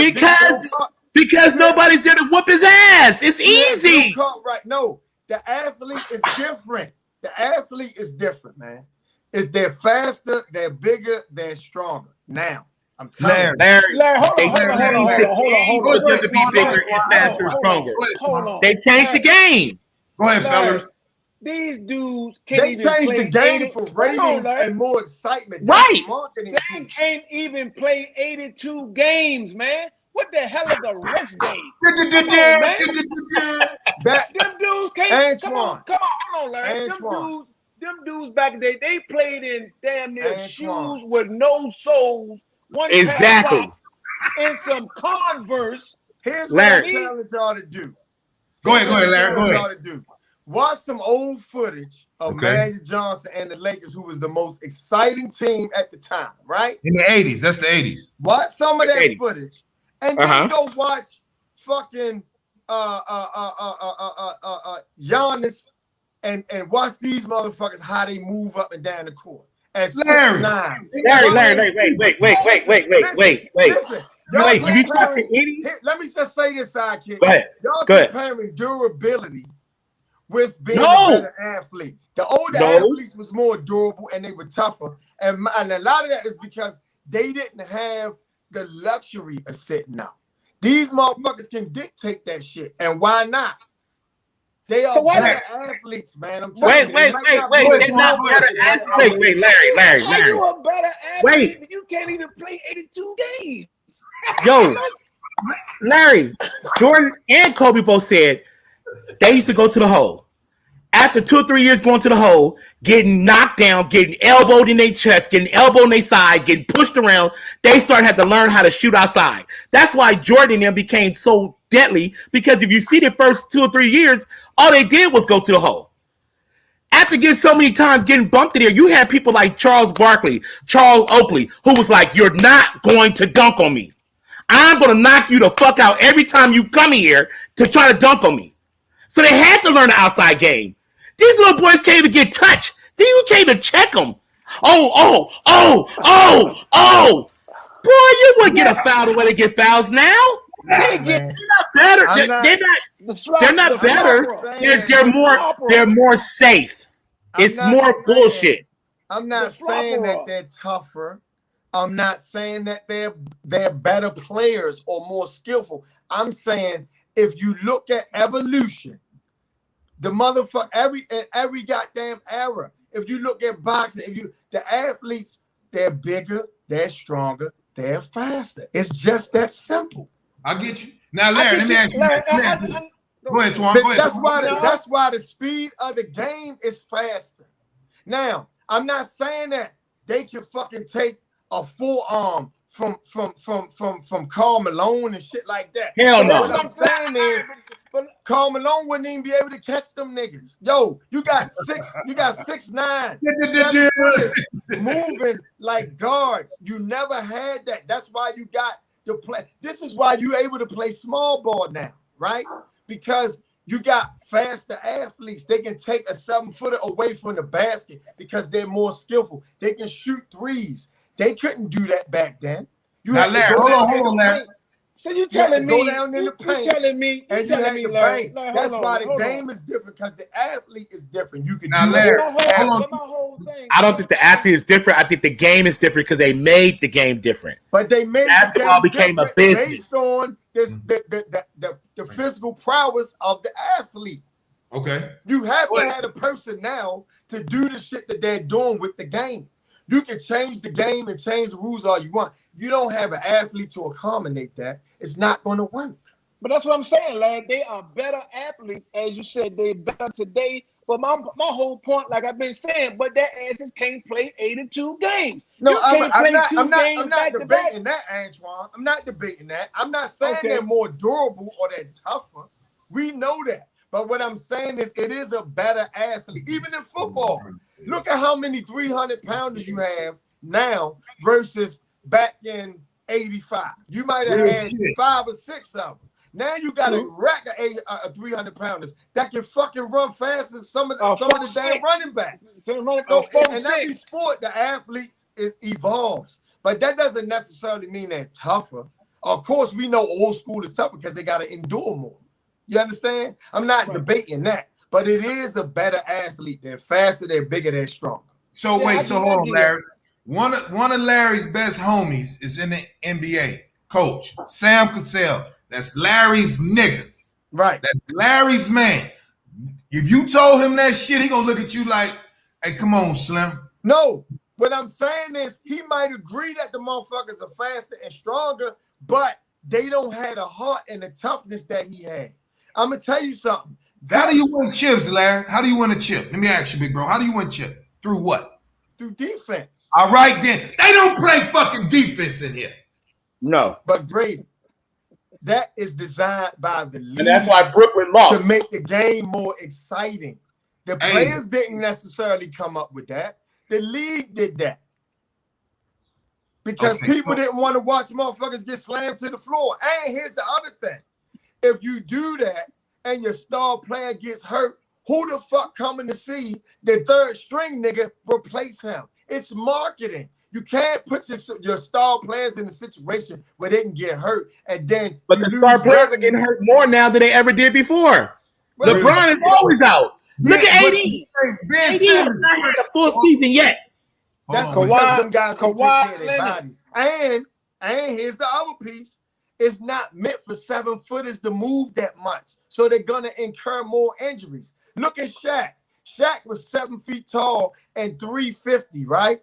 Speaker 1: because nobody's there to whoop his ass. It's easy.
Speaker 4: Right? No, the athlete is different. The athlete is different, man. They're faster, they're bigger, they're stronger. Now, I'm telling you.
Speaker 2: Larry, hold on.
Speaker 1: To be bigger and faster and stronger. They changed the game.
Speaker 3: Go ahead, fellas.
Speaker 2: These dudes can't
Speaker 4: even changed the game for ratings and more excitement.
Speaker 1: Right.
Speaker 2: They can't even play 82 games, man. What the hell is a rest game? Them dudes can't. Come on, hold on, Larry. Them dudes back in the day, they played in damn near shoes with no soles.
Speaker 1: Exactly.
Speaker 2: And some Converse.
Speaker 4: Here's what I challenge y'all to do.
Speaker 3: Go ahead, Larry. Go ahead.
Speaker 4: Watch some old footage of Magic Johnson and the Lakers, who was the most exciting team at the time, right?
Speaker 3: In the 80s. That's the 80s.
Speaker 4: Watch some of that footage. And then go watch fucking Giannis and watch these motherfuckers how they move up and down the court.
Speaker 1: Larry, wait.
Speaker 4: Listen, let me just say this, sidekick. Y'all comparing durability with being a better athlete. The older athletes was more durable and they were tougher. And a lot of that is because they didn't have the luxury of sitting out. These motherfuckers can dictate that shit. And why not? They are better athletes, man. I'm telling you.
Speaker 1: Wait. They're not better athletes. Wait, Larry.
Speaker 2: How you a better athlete if you can't even play 82 games?
Speaker 1: Yo, Larry, Jordan and Kobe both said they used to go to the hole. After 2 or 3 years going to the hole, getting knocked down, getting elbowed in their chest, getting elbowed in their side, getting pushed around, they started having to learn how to shoot outside. That's why Jordan and them became so deadly, because if you see the first 2 or 3 years, all they did was go to the hole. After getting so many times getting bumped in there, you had people like Charles Barkley, Charles Oakley, who was like, you're not going to dunk on me. I'm going to knock you the fuck out every time you come here to try to dunk on me. So they had to learn the outside game. These little boys can't even get touched. Then you can't even check them. Oh. Boy, you wouldn't get a foul the way they get fouls now.
Speaker 2: They
Speaker 1: They're not better. They're not better. They're more safe. It's more bullshit.
Speaker 4: I'm not saying that they're tougher. I'm not saying that they're better players or more skillful. I'm saying if you look at evolution, the motherfucker every goddamn era. If you look at boxing, the athletes, they're bigger, they're stronger, they're faster. It's just that simple.
Speaker 3: I get you. Now, Larry, let me ask you. Go ahead, Twan. Go ahead.
Speaker 4: That's why the speed of the game is faster. Now, I'm not saying that they can fucking take a forearm from Karl Malone and shit like that.
Speaker 1: Hell no.
Speaker 4: What I'm saying is Karl Malone wouldn't even be able to catch them niggas. Yo, you got 6'9", 7 footers moving like guards. You never had that. That's why you got to play. This is why you're able to play small ball now, right? Because you got faster athletes. They can take a 7-footer away from the basket because they're more skillful. They can shoot threes. They couldn't do that back then.
Speaker 3: Now, Larry, hold on, Larry.
Speaker 2: So you telling me?
Speaker 4: Go down in the paint.
Speaker 2: You telling me?
Speaker 4: And you had to
Speaker 2: Larry,
Speaker 4: bang. That's why the game is different because the athlete is different. You can
Speaker 3: now,
Speaker 4: do
Speaker 3: Larry,
Speaker 1: I don't think the athlete is different. I think the game is different because they made the game different.
Speaker 4: But they made
Speaker 1: basketball became a business
Speaker 4: based on this the physical prowess of the athlete.
Speaker 3: Okay.
Speaker 4: You have to have a person now to do the shit that they're doing with the game. You can change the game and change the rules all you want. You don't have an athlete to accommodate that. It's not going to work.
Speaker 2: But that's what I'm saying, Larry. They are better athletes, as you said. They're better today. But my whole point, like I've been saying, but their asses can't play 82 games.
Speaker 4: No, I'm not debating that, Antoine. I'm not debating that. I'm not saying they're more durable or they're tougher. We know that. But what I'm saying is it is a better athlete. Even in football, look at how many 300-pounders you have now versus back in 85. You might have had 5 or 6 of them. Now you got a rack of 300-pounders that can fucking run fast as some of the damn running backs. So in every sport, the athlete evolves. But that doesn't necessarily mean they're tougher. Of course, we know old school is tougher because they got to endure more. You understand? I'm not debating that. But it is a better athlete. They're faster, they're bigger, they're stronger.
Speaker 3: So wait, hold on, Larry. One of Larry's best homies is in the NBA. Coach Sam Cassell. That's Larry's nigga.
Speaker 4: Right.
Speaker 3: That's Larry's man. If you told him that shit, he gonna look at you like, hey, come on, Slim.
Speaker 4: No. What I'm saying is he might agree that the motherfuckers are faster and stronger, but they don't have the heart and the toughness that he had. I'm gonna tell you something.
Speaker 3: How do you win chips, Larry? How do you win a chip? Let me ask you, big bro. How do you win chip? Through what?
Speaker 4: Through defense.
Speaker 3: All right, then. They don't play fucking defense in here.
Speaker 1: No.
Speaker 4: But Brady, that is designed by the league.
Speaker 1: And that's why Brooklyn lost.
Speaker 4: To make the game more exciting. The players didn't necessarily come up with that. The league did that. Because people didn't want to watch motherfuckers get slammed to the floor. And here's the other thing. If you do that and your star player gets hurt, who the fuck coming to see the third string nigga replace him? It's marketing. You can't put your star players in a situation where they can get hurt and then.
Speaker 1: But the star players are getting hurt more now than they ever did before. Well, LeBron is always out. Look at AD. AD has not had a full season yet.
Speaker 4: That's because them guys can take care of their bodies. And here's the other piece. It's not meant for 7-footers to move that much. So they're going to incur more injuries. Look at Shaq. Shaq was 7 feet tall and 350, right?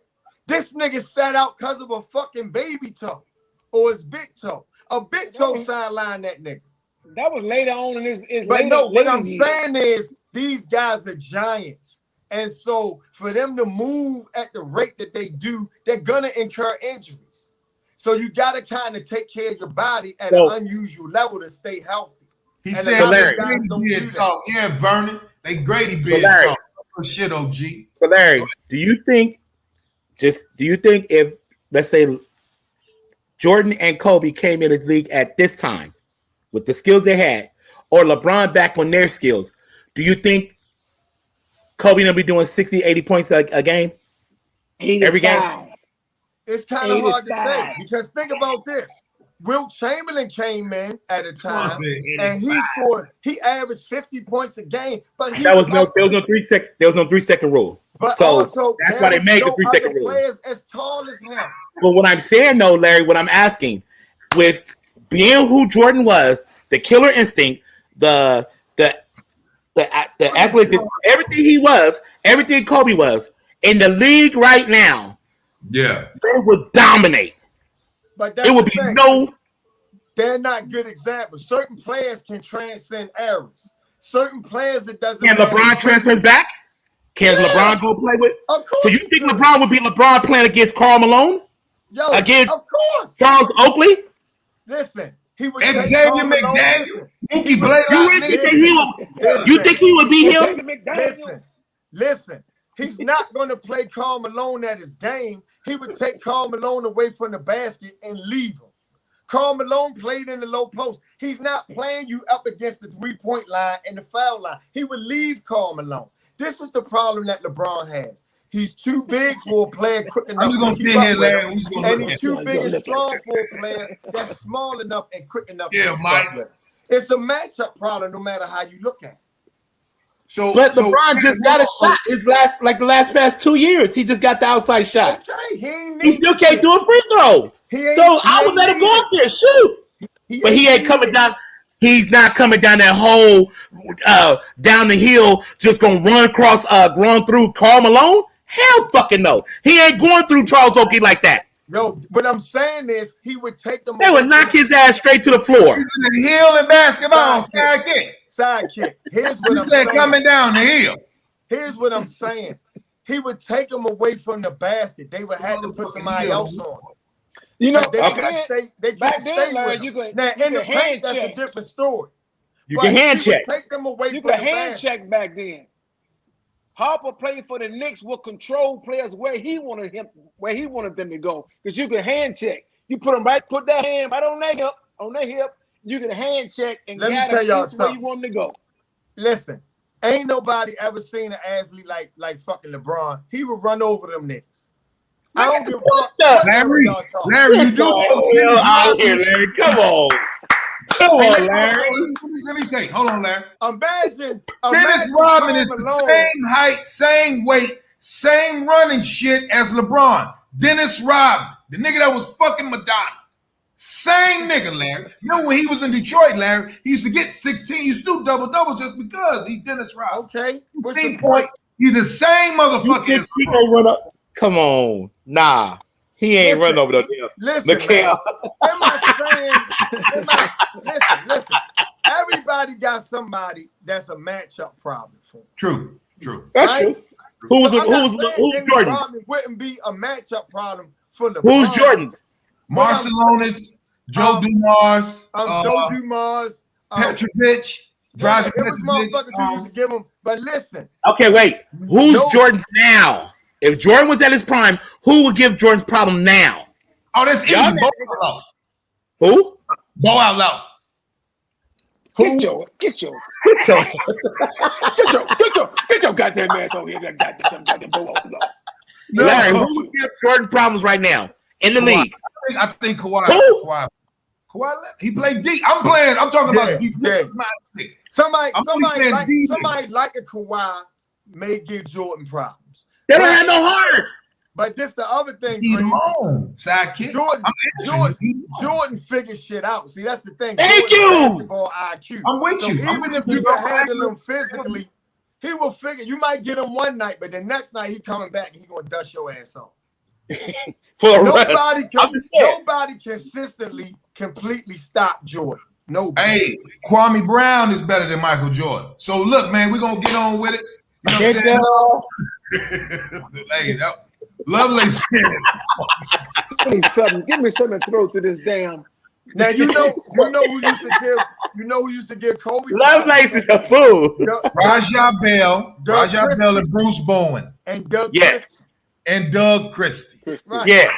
Speaker 4: This nigga sat out because of a fucking baby toe or his big toe. A big toe sidelined that nigga.
Speaker 2: That was later on in his
Speaker 4: But no, what I'm saying is these guys are giants. And so for them to move at the rate that they do, they're going to incur injuries. So you got to kind of take care of your body at an unusual level to stay healthy.
Speaker 3: He said, Larry, yeah, Vernon, they Grady beard salt. Shit, OG.
Speaker 1: So Larry, do you think if, let's say, Jordan and Kobe came in this league at this time with the skills they had, or LeBron back on their skills, do you think Kobe gonna be doing 60, 80 points a game?
Speaker 2: 85.
Speaker 1: Every game?
Speaker 4: It's kind of hard to
Speaker 2: 85.
Speaker 4: say because think about this. Wilt Chamberlain came in at a time and he averaged 50 points a game, but
Speaker 1: there was no 3-second rule.
Speaker 4: But
Speaker 1: so
Speaker 4: also
Speaker 1: that's why they made the 3-second rule.
Speaker 4: Players as tall as him.
Speaker 1: But what I'm saying though, Larry, what I'm asking, with being who Jordan was, the killer instinct, the athletic, everything he was, everything Kobe was in the league right now,
Speaker 3: they
Speaker 1: would dominate.
Speaker 4: But
Speaker 1: it would be
Speaker 4: they're not good examples. Certain players can transcend errors. Certain players it doesn't.
Speaker 1: Can LeBron transfer back? Can LeBron go play with?
Speaker 4: Of course.
Speaker 1: So you think LeBron would be LeBron playing against Karl Malone? Against
Speaker 4: of course.
Speaker 1: Charles Oakley?
Speaker 4: Listen, he would.
Speaker 3: Xavier McDaniel. Mookie Blaylock.
Speaker 1: You think he would be him?
Speaker 4: Listen. He's not going to play Karl Malone at his game. He would take Karl Malone away from the basket and leave him. Karl Malone played in the low post. He's not playing you up against the 3-point line and the foul line. He would leave Karl Malone. This is the problem that LeBron has. He's too big for a player quick enough.
Speaker 3: I'm just going to sit here, Larry.
Speaker 4: And he's too big and strong for a player that's small enough and quick enough.
Speaker 3: Yeah, Mike.
Speaker 4: It's a matchup problem no matter how you look at it.
Speaker 1: But LeBron just got a shot the last past 2 years. He just got the outside shot.
Speaker 4: Okay,
Speaker 1: he still can't do a free throw. So I would let him go up there, shoot. But he ain't coming down. He's not coming down that whole down the hill, just gonna run through Karl Malone. Hell fucking no. He ain't going through Charles Oakley like that.
Speaker 4: No, what I'm saying is he would take them.
Speaker 1: They would knock his ass straight to the floor.
Speaker 3: He's in the hill in basketball.
Speaker 4: Sidekick. Here's what I'm saying.
Speaker 3: Coming down the hill.
Speaker 4: Here's what I'm saying. He would take them away from the basket. They would have to put somebody else on.
Speaker 2: You know,
Speaker 4: they can't stay
Speaker 2: Larry,
Speaker 4: with him. Now in the paint, that's a different story.
Speaker 1: You can hand check.
Speaker 4: Take them away
Speaker 2: you
Speaker 4: from
Speaker 2: could
Speaker 4: the
Speaker 2: hand
Speaker 4: basket.
Speaker 2: check back then. Harper played for the Knicks, would control players where he wanted them to go. Because you can hand check. You put that hand right on their hip. You can hand check and
Speaker 4: let me tell y'all something.
Speaker 2: Where you want them to go.
Speaker 4: Listen, ain't nobody ever seen an athlete like fucking LeBron. He would run over them niggas. I don't give a fuck.
Speaker 3: Larry, you do
Speaker 1: out here, Larry. Come on. Come on, Larry.
Speaker 3: Let me say, hold on, Larry.
Speaker 4: Imagine
Speaker 3: Dennis Rodman is the same height, same weight, same running shit as LeBron. Dennis Rodman, the nigga that was fucking Madonna. Same nigga, Larry. Remember when he was in Detroit, Larry? He used to get 16. He used to do double just because he's Dennis Rodman.
Speaker 4: Okay. What's
Speaker 3: 15 point. He's the same motherfucker.
Speaker 1: He gonna run up. Come on. Nah. He ain't run over the damn.
Speaker 4: Listen, man, listen. Everybody got somebody that's a matchup problem for.
Speaker 3: True.
Speaker 1: That's
Speaker 4: right?
Speaker 1: true. Who's Jordan?
Speaker 4: Rodman wouldn't be a matchup problem for LeBron.
Speaker 1: Who's Jordan?
Speaker 3: Marcelonis, Joe Dumars,
Speaker 4: Joe Dumars,
Speaker 3: Petrovic, Dragic.
Speaker 4: It was motherfuckers who used to give him. But listen.
Speaker 1: Okay, wait. Who's Jordan now? If Jordan was at his prime, who would give Jordan's problem now?
Speaker 3: Oh, that's easy.
Speaker 1: Who?
Speaker 3: Bo out loud.
Speaker 2: Get your goddamn ass over here. That goddamn Bo out loud.
Speaker 1: Larry, who would give Jordan problems right now in the league?
Speaker 3: I think Kawhi. Kawhi, he played deep. I'm talking about deep.
Speaker 4: Yeah. Somebody like a Kawhi may give Jordan problems.
Speaker 1: They don't have no heart.
Speaker 4: But this the other thing,
Speaker 3: sidekick.
Speaker 4: Jordan figures shit out. See, that's the thing.
Speaker 1: Thank you.
Speaker 4: Basketball IQ.
Speaker 3: I'm with you.
Speaker 4: Even if you can handle him physically, he will figure. You might get him one night, but the next night he coming back and he gonna dust your ass off. Nobody consistently completely stop Jordan. Nobody.
Speaker 3: Hey, Kwame Brown is better than Michael Jordan. So look, man, we're gonna get on with it. You know what I'm saying? Hey, Lovelace.
Speaker 2: Give me something to throw to this damn.
Speaker 4: Now you know who used to give Kobe.
Speaker 1: Lovelace is a fool.
Speaker 3: Rajah Bell and Bruce Bowen.
Speaker 4: And Doug
Speaker 3: Christie.
Speaker 4: Right.
Speaker 1: Yeah.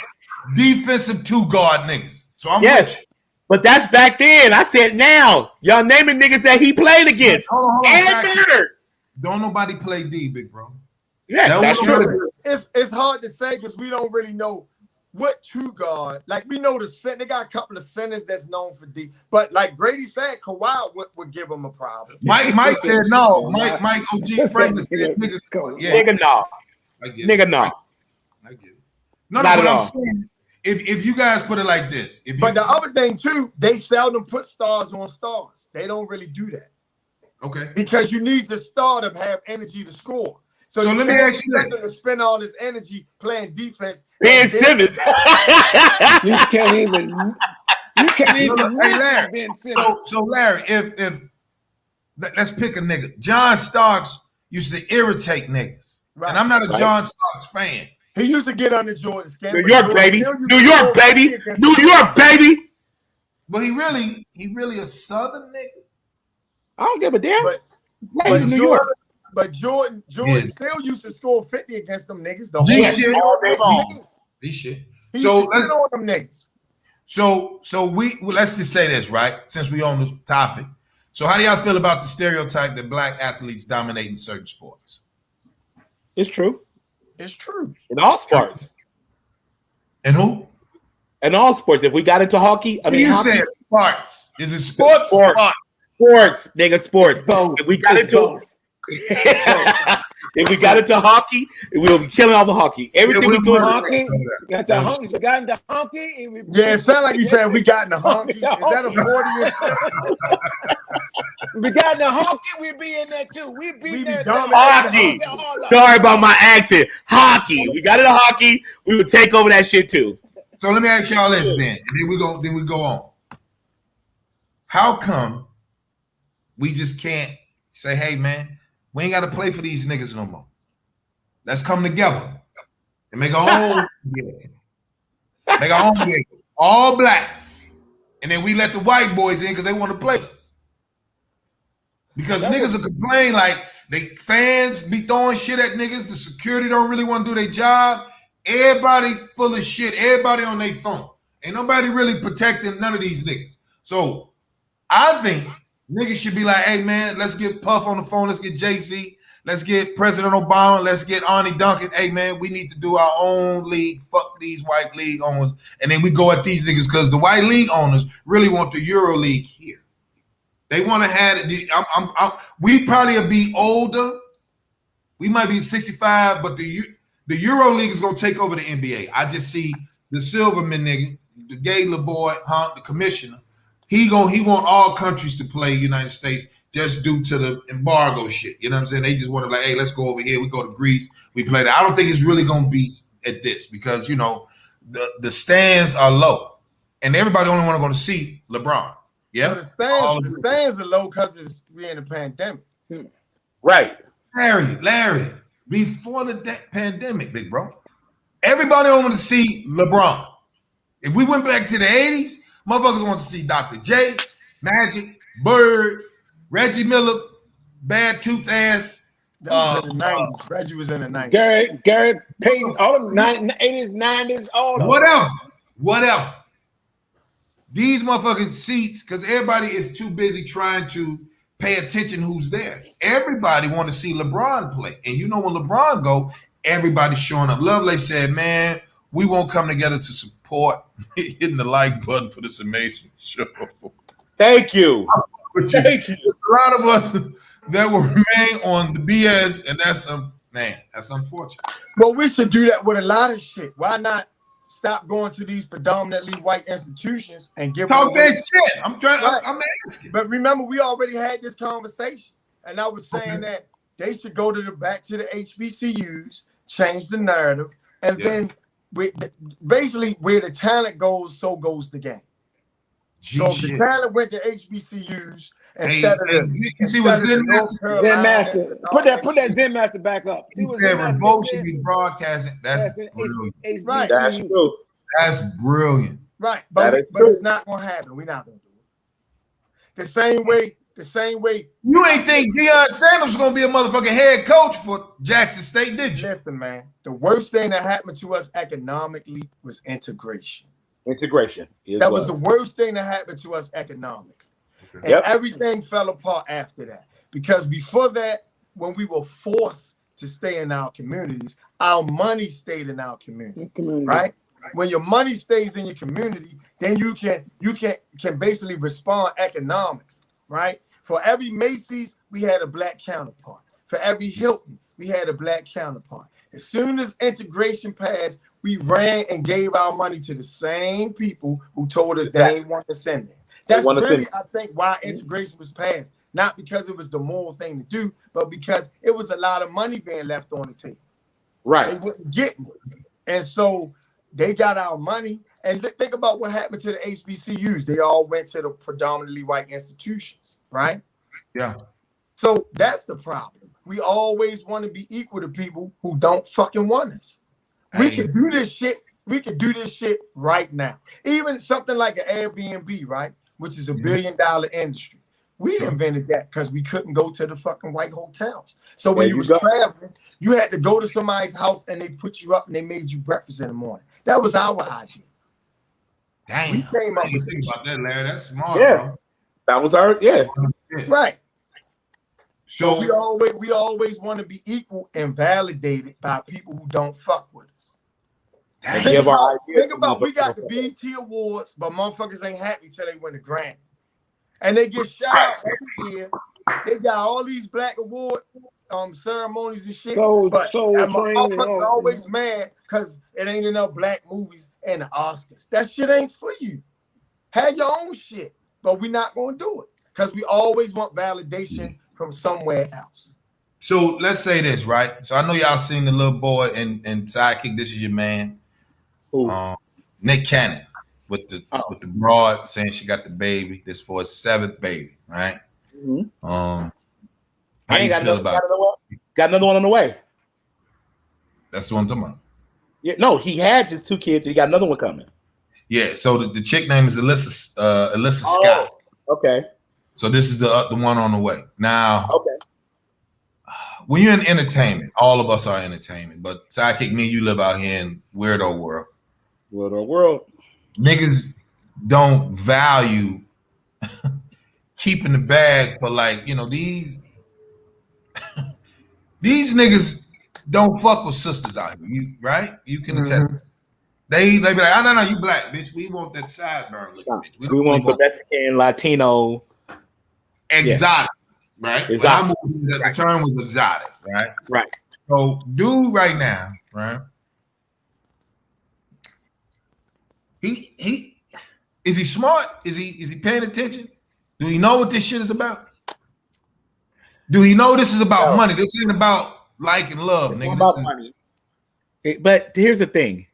Speaker 3: Defensive 2-guard niggas. So I'm
Speaker 1: with you. But that's back then. I said now. Y'all naming niggas that he played against.
Speaker 3: Hold on,
Speaker 1: and murdered.
Speaker 3: don't nobody play D, big bro.
Speaker 1: Yeah, that's true.
Speaker 4: It's hard to say because we don't really know what true guard. Like we know the center. They got a couple of centers that's known for D, but like Grady said, Kawhi would give him a problem.
Speaker 3: Mike said no. Mike OG Franklin said nigga. Yeah.
Speaker 1: Nigga no. Nigga no.
Speaker 3: I get it. No, but I'm saying if you guys put it like this,
Speaker 4: but the other thing too, they seldom put stars on stars. They don't really do that.
Speaker 3: Okay.
Speaker 4: Because you need your star to have energy to score. So
Speaker 3: let me ask you
Speaker 4: to spend all this energy playing defense.
Speaker 1: Ben Simmons.
Speaker 2: You can't even. Hey,
Speaker 3: Larry. Ben Simmons. So Larry, if let's pick a nigga. John Starks used to irritate niggas, right. And I'm not a John Starks fan.
Speaker 4: He used to get under Jordan's skin.
Speaker 1: New York, baby. New York, baby. New York, baby.
Speaker 3: But he really a Southern nigga. I
Speaker 1: don't give a damn.
Speaker 4: But New York. But Jordan still used to score 50 against them niggas. The whole
Speaker 3: shit.
Speaker 4: He used to sit on them niggas.
Speaker 3: So let's just say this, right? Since we on the topic. So how do y'all feel about the stereotype that black athletes dominate in certain sports?
Speaker 1: It's true.
Speaker 4: It's true.
Speaker 1: In all sports.
Speaker 3: And who?
Speaker 1: In all sports. If we got into hockey,
Speaker 3: you said sports. Is it sports?
Speaker 1: Sports, nigga, sports.
Speaker 2: Both.
Speaker 1: If we got into if we got into hockey, we'll be killing all the hockey. Everything we do
Speaker 2: hockey. Got into hockey.
Speaker 4: Yeah, it sounds like you said we got into hockey. Is that a 40
Speaker 2: we got into hockey, we be in there too. We be there.
Speaker 1: Hockey. Sorry about my accent. Hockey. We got into hockey, we would take over that shit too.
Speaker 3: So let me ask y'all this then. And then we go on. How come we just can't say, hey man, we ain't got to play for these niggas no more. Let's come together and make our own make our own game. All blacks. And then we let the white boys in because they want to play us. Because niggas will complain like they fans be throwing shit at niggas. The security don't really want to do their job. Everybody full of shit. Everybody on their phone. Ain't nobody really protecting none of these niggas. So I think niggas should be like, hey, man, let's get Puff on the phone. Let's get JC. Let's get President Obama. Let's get Arnie Duncan. Hey, man, we need to do our own league. Fuck these white league owners. And then we go at these niggas because the white league owners really want the Euro League here. They want to have it. We probably will be older. We might be 65, but the Euro League is going to take over the NBA. I just see the Silverman nigga, the gay little boy, the commissioner. He want all countries to play United States just due to the embargo shit. You know what I'm saying? They just want to like, hey, let's go over here. We go to Greece. We play that. I don't think it's really going to be at this because, you know, the stands are low. And everybody only want to go to see LeBron. Yeah.
Speaker 4: So the stands are low because we're in a pandemic.
Speaker 1: Right.
Speaker 3: Larry, before the pandemic, big bro, everybody wanted to see LeBron. If we went back to the 80s, motherfuckers want to see Dr. J, Magic, Bird, Reggie Miller, Bad Tooth Ass.
Speaker 4: That was in the 90s. Reggie was in the 90s.
Speaker 2: Gary Payton, all of them 80s, 90s, all of them.
Speaker 3: Whatever. These motherfucking seats, because everybody is too busy trying to pay attention who's there. Everybody want to see LeBron play. And you know when LeBron go, everybody's showing up. Lovelace said, man, we won't come together to support hitting the like button for this amazing show.
Speaker 1: Thank you.
Speaker 3: Thank you. A lot of us that will remain on the BS, and that's unfortunate.
Speaker 4: Well, we should do that with a lot of shit. Why not stop going to these predominantly white institutions and give
Speaker 3: talk that shit? I'm asking.
Speaker 4: But remember, we already had this conversation, and I was saying that they should go back to the HBCUs, change the narrative, and then basically where the talent goes, so goes the game. So if the talent went to HBCUs instead of
Speaker 2: Zen Master. Put that Zen Master back up.
Speaker 3: He said Revolt should be broadcasting. That's brilliant.
Speaker 4: Right.
Speaker 1: That's true.
Speaker 3: That's brilliant.
Speaker 4: Right. But it's not gonna happen. We're not gonna do it. The same way.
Speaker 3: You ain't think Deion Sanders was gonna be a motherfucking head coach for Jackson State, did you?
Speaker 4: Listen, man. The worst thing that happened to us economically was integration. That was the worst thing that happened to us economically. Okay. And everything fell apart after that. Because before that, when we were forced to stay in our communities, our money stayed in our community, right? When your money stays in your community, then you can basically respond economically, right? For every Macy's, we had a black counterpart. For every Hilton, we had a black counterpart. As soon as integration passed, we ran and gave our money to the same people who told us they ain't want to send it. That's really, I think, why integration was passed. Not because it was the moral thing to do, but because it was a lot of money being left on the table.
Speaker 1: Right.
Speaker 4: They wouldn't get it. And so they got our money. And think about what happened to the HBCUs. They all went to the predominantly white institutions, right?
Speaker 3: Yeah.
Speaker 4: So that's the problem. We always want to be equal to people who don't fucking want us. We can do this shit. We can do this shit right now. Even something like an Airbnb, right? Which is a $1 billion industry. We invented that because we couldn't go to the fucking white hotels. So when you was traveling, you had to go to somebody's house and they put you up and they made you breakfast in the morning. That was our idea.
Speaker 3: Damn.
Speaker 4: We came up with
Speaker 3: think about that, Larry. That's smart,
Speaker 1: bro. That was our
Speaker 4: right.
Speaker 3: So
Speaker 4: we always want to be equal and validated by people who don't fuck with us. Think about we got the BET Awards, but motherfuckers ain't happy till they win a Grammy. And they get shout out every year. They got all these black award ceremonies and shit. But motherfuckers always mad because it ain't enough black movies and the Oscars. That shit ain't for you. Have your own shit. But we're not gonna do it. Because we always want validation from somewhere else.
Speaker 3: So let's say this, right? So I know y'all seen the little boy and Sidekick. This is your man, Nick Cannon, with the broad saying she got the baby. This for his 7th baby, right?
Speaker 1: Mm-hmm.
Speaker 3: How you feel about it?
Speaker 1: Got another one on the way.
Speaker 3: That's what I'm talking about.
Speaker 1: Yeah, no, he had just 2 kids. He got another one coming.
Speaker 3: Yeah. So the chick name is Alyssa Scott.
Speaker 1: Okay.
Speaker 3: So this is the one on the way. Now,
Speaker 1: okay.
Speaker 3: When you're in entertainment, all of us are entertainment, but Sidekick, me, you live out here in weirdo world.
Speaker 1: Weirdo world.
Speaker 3: Niggas don't value keeping the bag for these niggas don't fuck with sisters out here, right? You can attest. They be like, oh, no, you black, bitch. We want that sideburn look, bitch.
Speaker 1: We want the Mexican, Latino.
Speaker 3: Exotic, right?
Speaker 1: Exotic.
Speaker 3: The term was exotic, right?
Speaker 1: Right.
Speaker 3: So, dude, right now, right? He is he smart? Is he paying attention? Do he know what this shit is about? Do he know this is about money? This ain't about like and love, nigga.
Speaker 1: This is money. But here's the thing.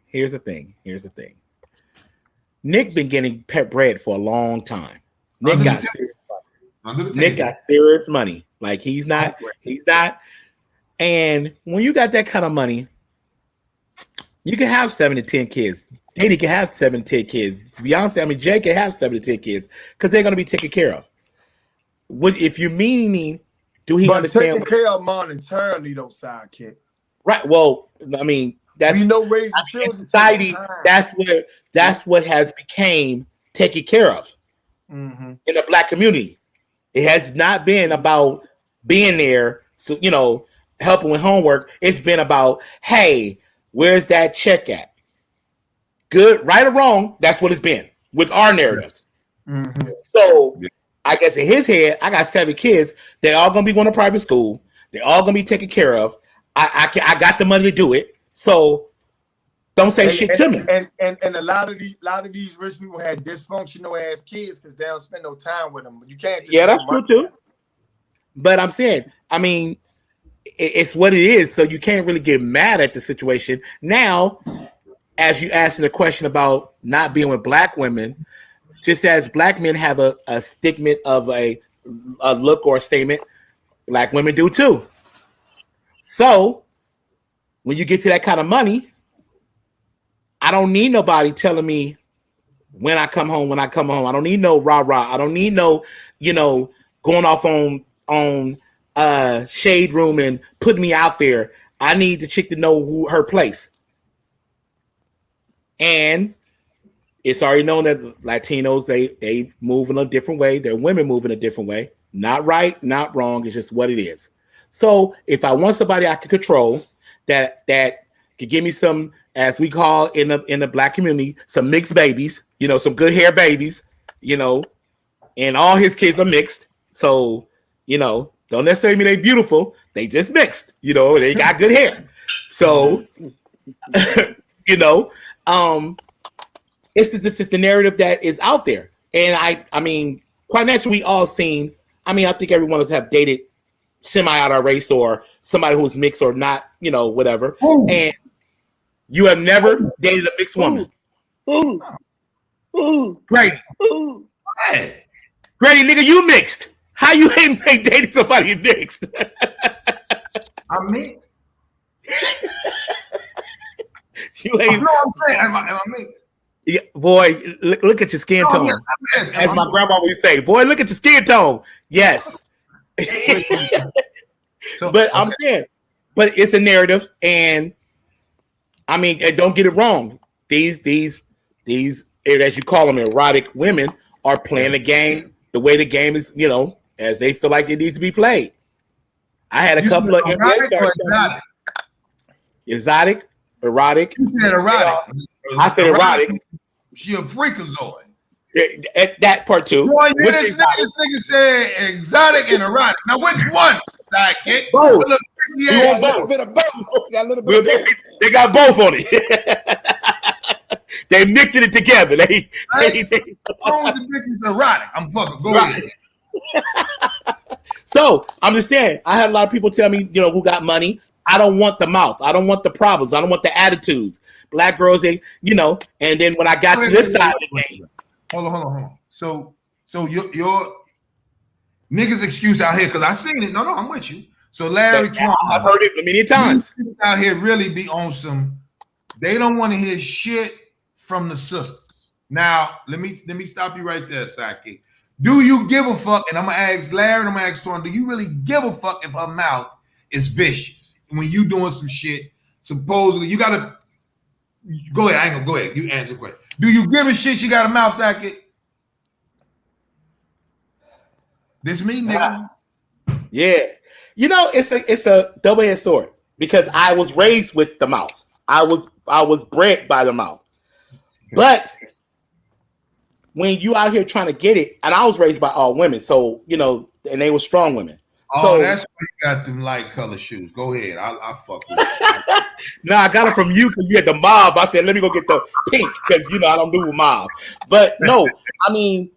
Speaker 1: Nick been getting pep bread for a long time. Nick got serious money. Like he's not. And when you got that kind of money, you can have 7 to 10 kids. Diddy can have 7 to 10 kids. Beyonce, Jay can have 7 to 10 kids because they're going to be taken care of. What if you're meaning? Do he understand?
Speaker 4: Taking care of monetarily, though, Sidekick.
Speaker 1: Right. Well, I mean, that's
Speaker 4: raising children.
Speaker 1: Society. That's what has became taken care of in the black community. It has not been about being there, so helping with homework. It's been about, hey, where's that check at? Good, right or wrong, that's what it's been with our narratives. So I guess in his head, I got 7 kids. They're all gonna be going to private school. They're all gonna be taken care of. I got the money to do it. So don't say shit to me.
Speaker 4: And a lot of these rich people had dysfunctional ass kids because they don't spend no time with them. You can't just
Speaker 1: that's true too. But I'm saying, it's what it is. So you can't really get mad at the situation. Now, as you asked the question about not being with black women, just as black men have a stigma of a look or a statement, black women do too. So when you get to that kind of money, I don't need nobody telling me when I come home. I don't need no rah-rah. I don't need no, going off on shade room and putting me out there. I need the chick to know her place. And it's already known that Latinos, they move in a different way. Their women move in a different way. Not right, not wrong. It's just what it is. So if I want somebody I can control, that could give me some, as we call in the black community, some mixed babies, some good hair babies, and all his kids are mixed. So, don't necessarily mean they beautiful. They just mixed, they got good hair. So, it's just the narrative that is out there. And I mean, quite naturally, we all seen, I think every one of us have dated semi out our race or somebody who's mixed or not, whatever. Ooh. And you have never dated a mixed woman.
Speaker 2: Ooh.
Speaker 1: Grady.
Speaker 2: Ooh.
Speaker 1: Hey. Grady, nigga, you mixed. How you ain't dated somebody mixed?
Speaker 3: I'm mixed.
Speaker 1: You ain't.
Speaker 3: No, I'm saying, am I mixed?
Speaker 1: Yeah, boy, look at your skin tone. As my grandma would say, boy, look at your skin tone. Yes. But I'm saying, but it's a narrative, and I mean, don't get it wrong. These as you call them, erotic women are playing the game the way the game is, as they feel like it needs to be played. I had a couple of erotic.
Speaker 3: You said erotic.
Speaker 1: I said erotic.
Speaker 3: She a freakazoid.
Speaker 1: At that part too.
Speaker 3: Boy, this nigga said exotic and erotic. Now which one?
Speaker 1: Both.
Speaker 2: Yeah, a little bit of both.
Speaker 1: They got both on it. They mixing it together. They
Speaker 3: all the bitches erotic. I'm fucking go ahead.
Speaker 1: So I'm just saying, I had a lot of people tell me, who got money. I don't want the mouth. I don't want the problems. I don't want the attitudes. Black girls, and then when I got to this side of the game.
Speaker 3: Hold on. So your niggas excuse out here, because I seen it. No, I'm with you. So Larry Twan,
Speaker 1: I've heard it many times.
Speaker 3: Out here really be on some. They don't want to hear shit from the sisters. Now, let me stop you right there, Saki. Do you give a fuck? And I'm gonna ask Larry and I'm gonna ask Twan, do you really give a fuck if her mouth is vicious when you doing some shit? Supposedly, you gotta go ahead. I ain't gonna go ahead. You answer the question. Do you give a shit she got a mouth, Saki? This me, nigga.
Speaker 1: Yeah. It's a double-edged sword because I was raised with the mouth. I was bred by the mouth. But when you out here trying to get it, and I was raised by all women, so and they were strong women.
Speaker 3: Oh,
Speaker 1: so,
Speaker 3: that's why you got them light color shoes. Go ahead, I'll fuck with you.
Speaker 1: No, I got it from you because you had the mob. I said, let me go get the pink because I don't do mob. But no, I mean,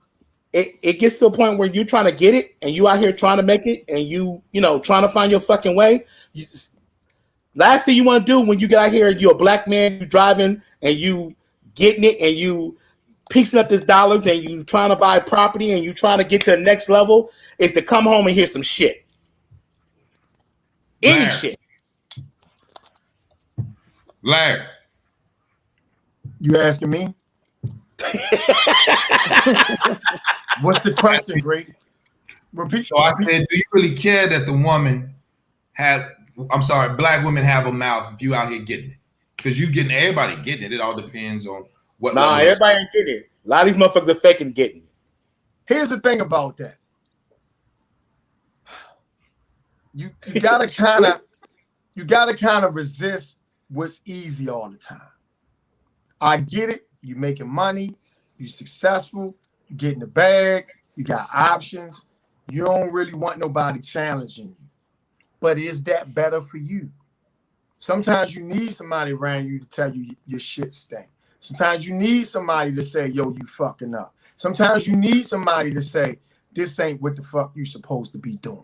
Speaker 1: it gets to a point where you trying to get it, and you out here trying to make it, and you trying to find your fucking way. Last thing you want to do when you get out here, you're a black man, you driving, and you getting it, and you piecing up this dollars, and you trying to buy property, and you trying to get to the next level, is to come home and hear some shit. Any shit.
Speaker 3: Larry.
Speaker 4: You asking me? What's the question, Grady? Repeat.
Speaker 3: So I said, do you really care that the woman black women have a mouth if you out here getting it? Because everybody getting it. It all depends on what.
Speaker 1: Nah, everybody ain't getting it. A lot of these motherfuckers are faking getting it.
Speaker 4: Here's the thing about that. You gotta kind of resist what's easy all the time. I get it. You making money. You successful. You get in the bag. You got options. You don't really want nobody challenging you. But is that better for you? Sometimes you need somebody around you to tell you your shit stink. Sometimes you need somebody to say, yo, you fucking up. Sometimes you need somebody to say, this ain't what the fuck you supposed to be doing.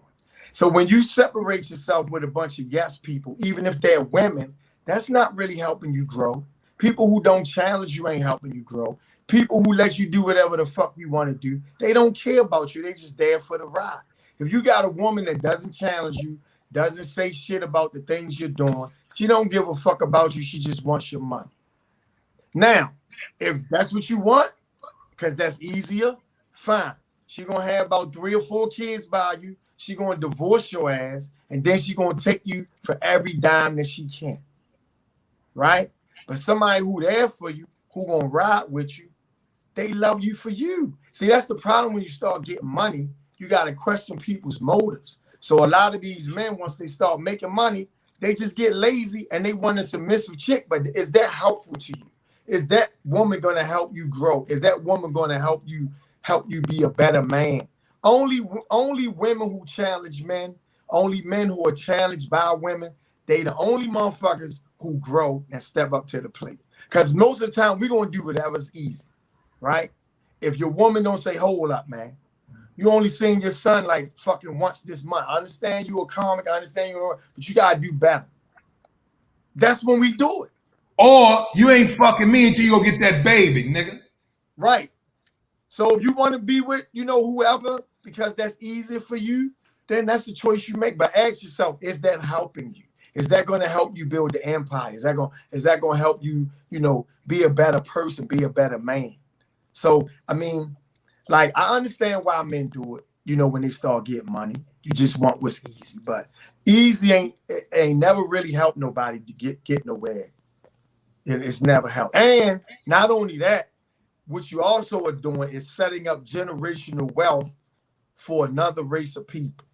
Speaker 4: So when you separate yourself with a bunch of yes people, even if they're women, that's not really helping you grow. People who don't challenge you ain't helping you grow. People who let you do whatever the fuck you want to do, they don't care about you. They just there for the ride. If you got a woman that doesn't challenge you, doesn't say shit about the things you're doing, she don't give a fuck about you. She just wants your money. Now, if that's what you want, because that's easier, fine. She gonna have about 3 or 4 kids by you. She gonna divorce your ass, and then she gonna take you for every dime that she can. Right? But somebody who there for you, who gonna ride with you, they love you for you. See, that's the problem when you start getting money. You gotta question people's motives. So a lot of these men, once they start making money, they just get lazy and they want a submissive chick. But is that helpful to you? Is that woman going to help you grow? Is that woman going to help you be a better man? Only women who challenge men, only men who are challenged by women, they the only motherfuckers who grow and step up to the plate. Because most of the time, we're going to do whatever's easy, right? If your woman don't say, hold up, man, you only seeing your son like fucking once this month. I understand you a comic, I understand but you got to do better. That's when we do it.
Speaker 3: Or you ain't fucking me until you go get that baby, nigga.
Speaker 4: Right. So if you want to be with, whoever, because that's easier for you, then that's the choice you make. But ask yourself, is that helping you? Is that going to help you build the empire? Is that going to help you, be a better person, be a better man? So, I mean, like, I understand why men do it, when they start getting money. You just want what's easy. But easy ain't never really helped nobody to get nowhere. It's never helped. And not only that, what you also are doing is setting up generational wealth for another race of people.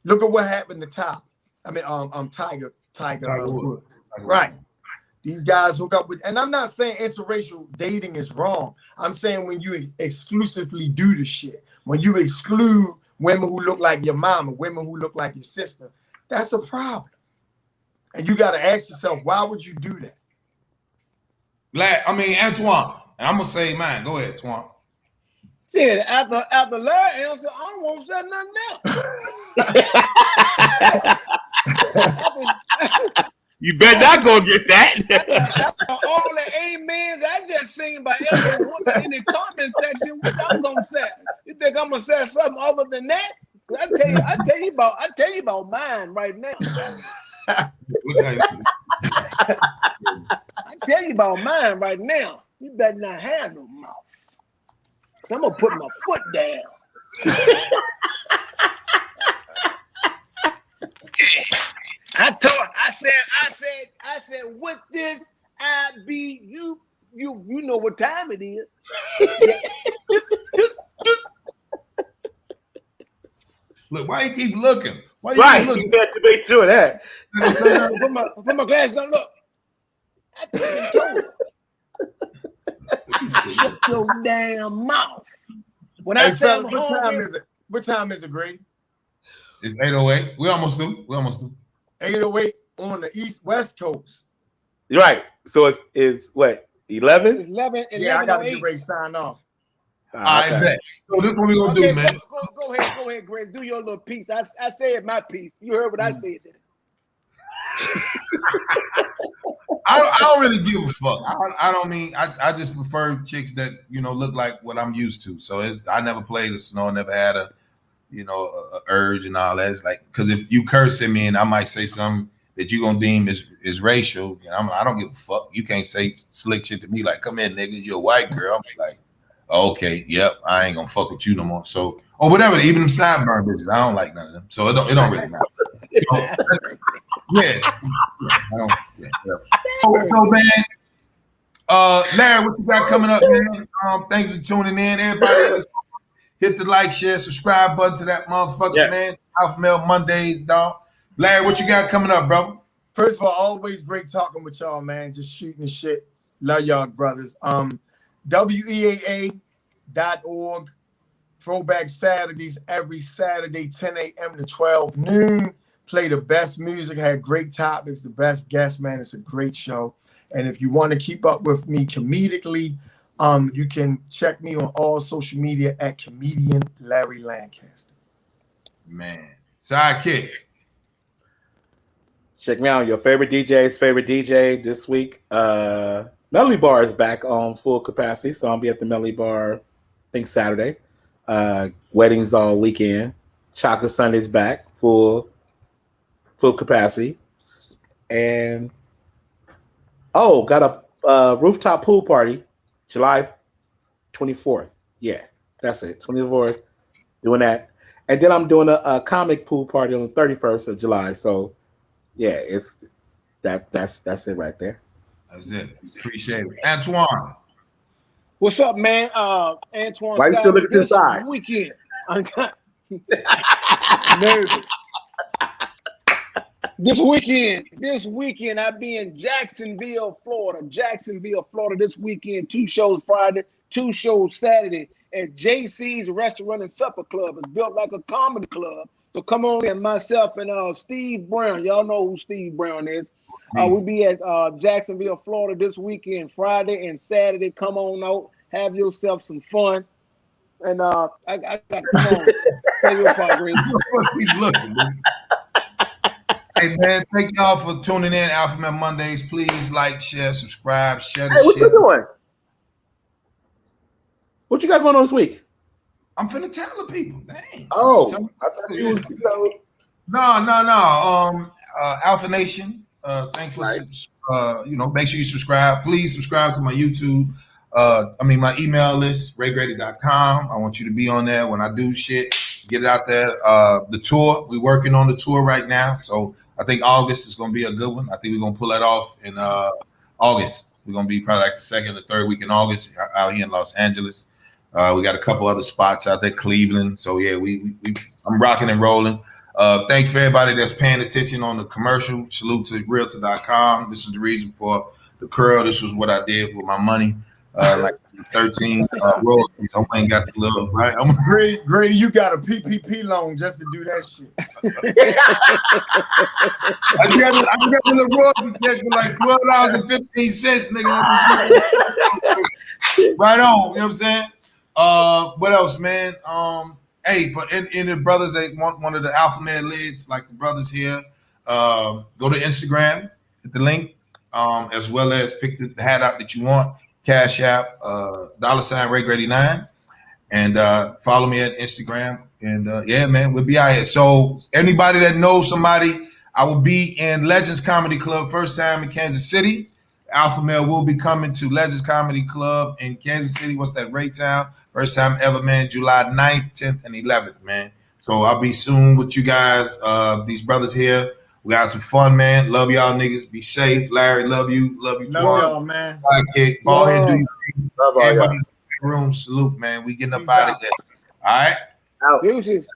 Speaker 4: Look at what happened to Tiger Woods. Right. These guys hook up with, and I'm not saying interracial dating is wrong. I'm saying when you exclusively do the shit, when you exclude women who look like your mama, women who look like your sister, that's a problem. And you got to ask yourself, why would you do that?
Speaker 3: Antoine, and I'm gonna say mine. Go ahead, Antoine.
Speaker 2: Yeah, after Larry answer, I don't want to say nothing else.
Speaker 1: You better not go against that.
Speaker 2: After all the amens I just seen by every woman in the comment section, what I'm gonna say? You think I'm gonna say something other than that? I tell you about mine right now. I tell you about mine right now. You better not have no mouth. Cause I'm gonna put my foot down. I said, with this, I be you know what time it is.
Speaker 3: Look, why you keep looking? Why
Speaker 1: you keep looking? You have to make sure that.
Speaker 2: Put my glasses on. Look, I told you. Shut your damn mouth. When I say I'm hungry,
Speaker 4: what time is it, Grady?
Speaker 3: It's 8:08. We almost do.
Speaker 4: 8:08 on the west coast.
Speaker 1: Right. So it's what, 11?
Speaker 2: It's 11.
Speaker 4: Yeah, I gotta get ready to sign off.
Speaker 3: I bet. So this is what we gonna do, man.
Speaker 2: Go ahead, Greg. Do your little piece. I said my piece. You heard what I said.
Speaker 3: I don't really give a fuck. I just prefer chicks that look like what I'm used to. So I never played the snow, never had a urge and all that. It's like, because if you curse at me and I might say something that you gonna deem is racial, I don't give a fuck. You can't say slick shit to me like, come here, nigga, you're a white girl. I'm like, okay, yep, I ain't gonna fuck with you no more. So, or whatever, even them sideburn bitches, I don't like none of them. So it don't really matter. So man, Larry, what you got coming up, man? Thanks for tuning in, everybody else. Hit the like, share, subscribe button to that motherfucker, man. Alpha Male Mondays, dog. Larry, what you got coming up, bro?
Speaker 4: First of all, always great talking with y'all, man. Just shooting the shit. Love y'all, brothers. WEAA.org. Throwback Saturdays every Saturday, 10 a.m. to 12 noon. Play the best music, had great topics, the best guests, man. It's a great show. And if you want to keep up with me comedically, you can check me on all social media at comedian Larry Lancaster.
Speaker 3: Man, sidekick.
Speaker 1: Check me out. Your favorite DJ's favorite DJ this week. Melody Bar is back on full capacity, so I'll be at the Melody Bar, I think Saturday. Weddings all weekend. Chocolate Sunday's back full capacity, and got a rooftop pool party, July 24th. Yeah, that's it. 24th, doing that, and then I'm doing a comic pool party on the 31st of July. So, yeah, it's that's it right there.
Speaker 3: That's it. Appreciate it, Antoine.
Speaker 2: What's up, man? Antoine.
Speaker 1: Why you still looking to the side?
Speaker 2: Weekend. Nervous. This weekend, I'll be in Jacksonville, Florida. This weekend. 2 shows Friday, 2 shows Saturday at JC's Restaurant and Supper Club. It's built like a comedy club. So come on in, myself and Steve Brown. Y'all know who Steve Brown is. We'll be at Jacksonville, Florida this weekend, Friday and Saturday. Come on out, have yourself some fun. And I got come on. Say your part, Grady.
Speaker 3: He's looking, man. Hey man, thank y'all for tuning in. Alphabet Mondays. Please like, share, subscribe, share the
Speaker 1: Hey, what
Speaker 3: shit.
Speaker 1: you doing? What you got going on this week?
Speaker 3: I'm finna tell the people. Dang.
Speaker 1: Oh, I thought you was,
Speaker 3: No. Alpha Nation. Thanks for make sure you subscribe. Please subscribe to my YouTube. My email list, raygrady.com. I want you to be on there when I do shit. Get it out there. The tour, we're working on the tour right now. So I think August is gonna be a good one. I think we're gonna pull that off in August. We're gonna be probably like the 2nd or 3rd week in August out here in Los Angeles. We got a couple other spots out there, Cleveland. So yeah, I'm rocking and rolling. Thank you for everybody that's paying attention on the commercial. Salute to realtor.com. This is the reason for the curl. This was what I did with my money. Like 13 royalties. I ain't got the little right.
Speaker 4: Grady, you got a PPP loan just to do that shit.
Speaker 3: I got a little royalty check for like $12.15, nigga. Right on. You know what I'm saying? What else, man? Hey, for any brothers that want one of the Alpha Man lids, like the brothers here, go to Instagram, hit the link, as well as pick the hat out that you want. Cash App, $Ray89, and follow me at Instagram. And yeah, man, we'll be out here. So anybody that knows somebody, I will be in Legends Comedy Club first time in Kansas City. Alpha Male will be coming to Legends Comedy Club in Kansas City. What's that? Raytown. First time ever, man. July 9th, 10th, and 11th, man. So I'll be soon with you guys. These brothers here. We got some fun, man. Love y'all niggas. Be safe. Larry, love you. Love you,
Speaker 4: Love y'all, man.
Speaker 3: Sidekick. Ball head, do you
Speaker 1: Love all
Speaker 3: everybody
Speaker 1: y'all.
Speaker 3: in the room, salute, man. We getting up out of here. All right?
Speaker 1: Out.
Speaker 2: Deuces.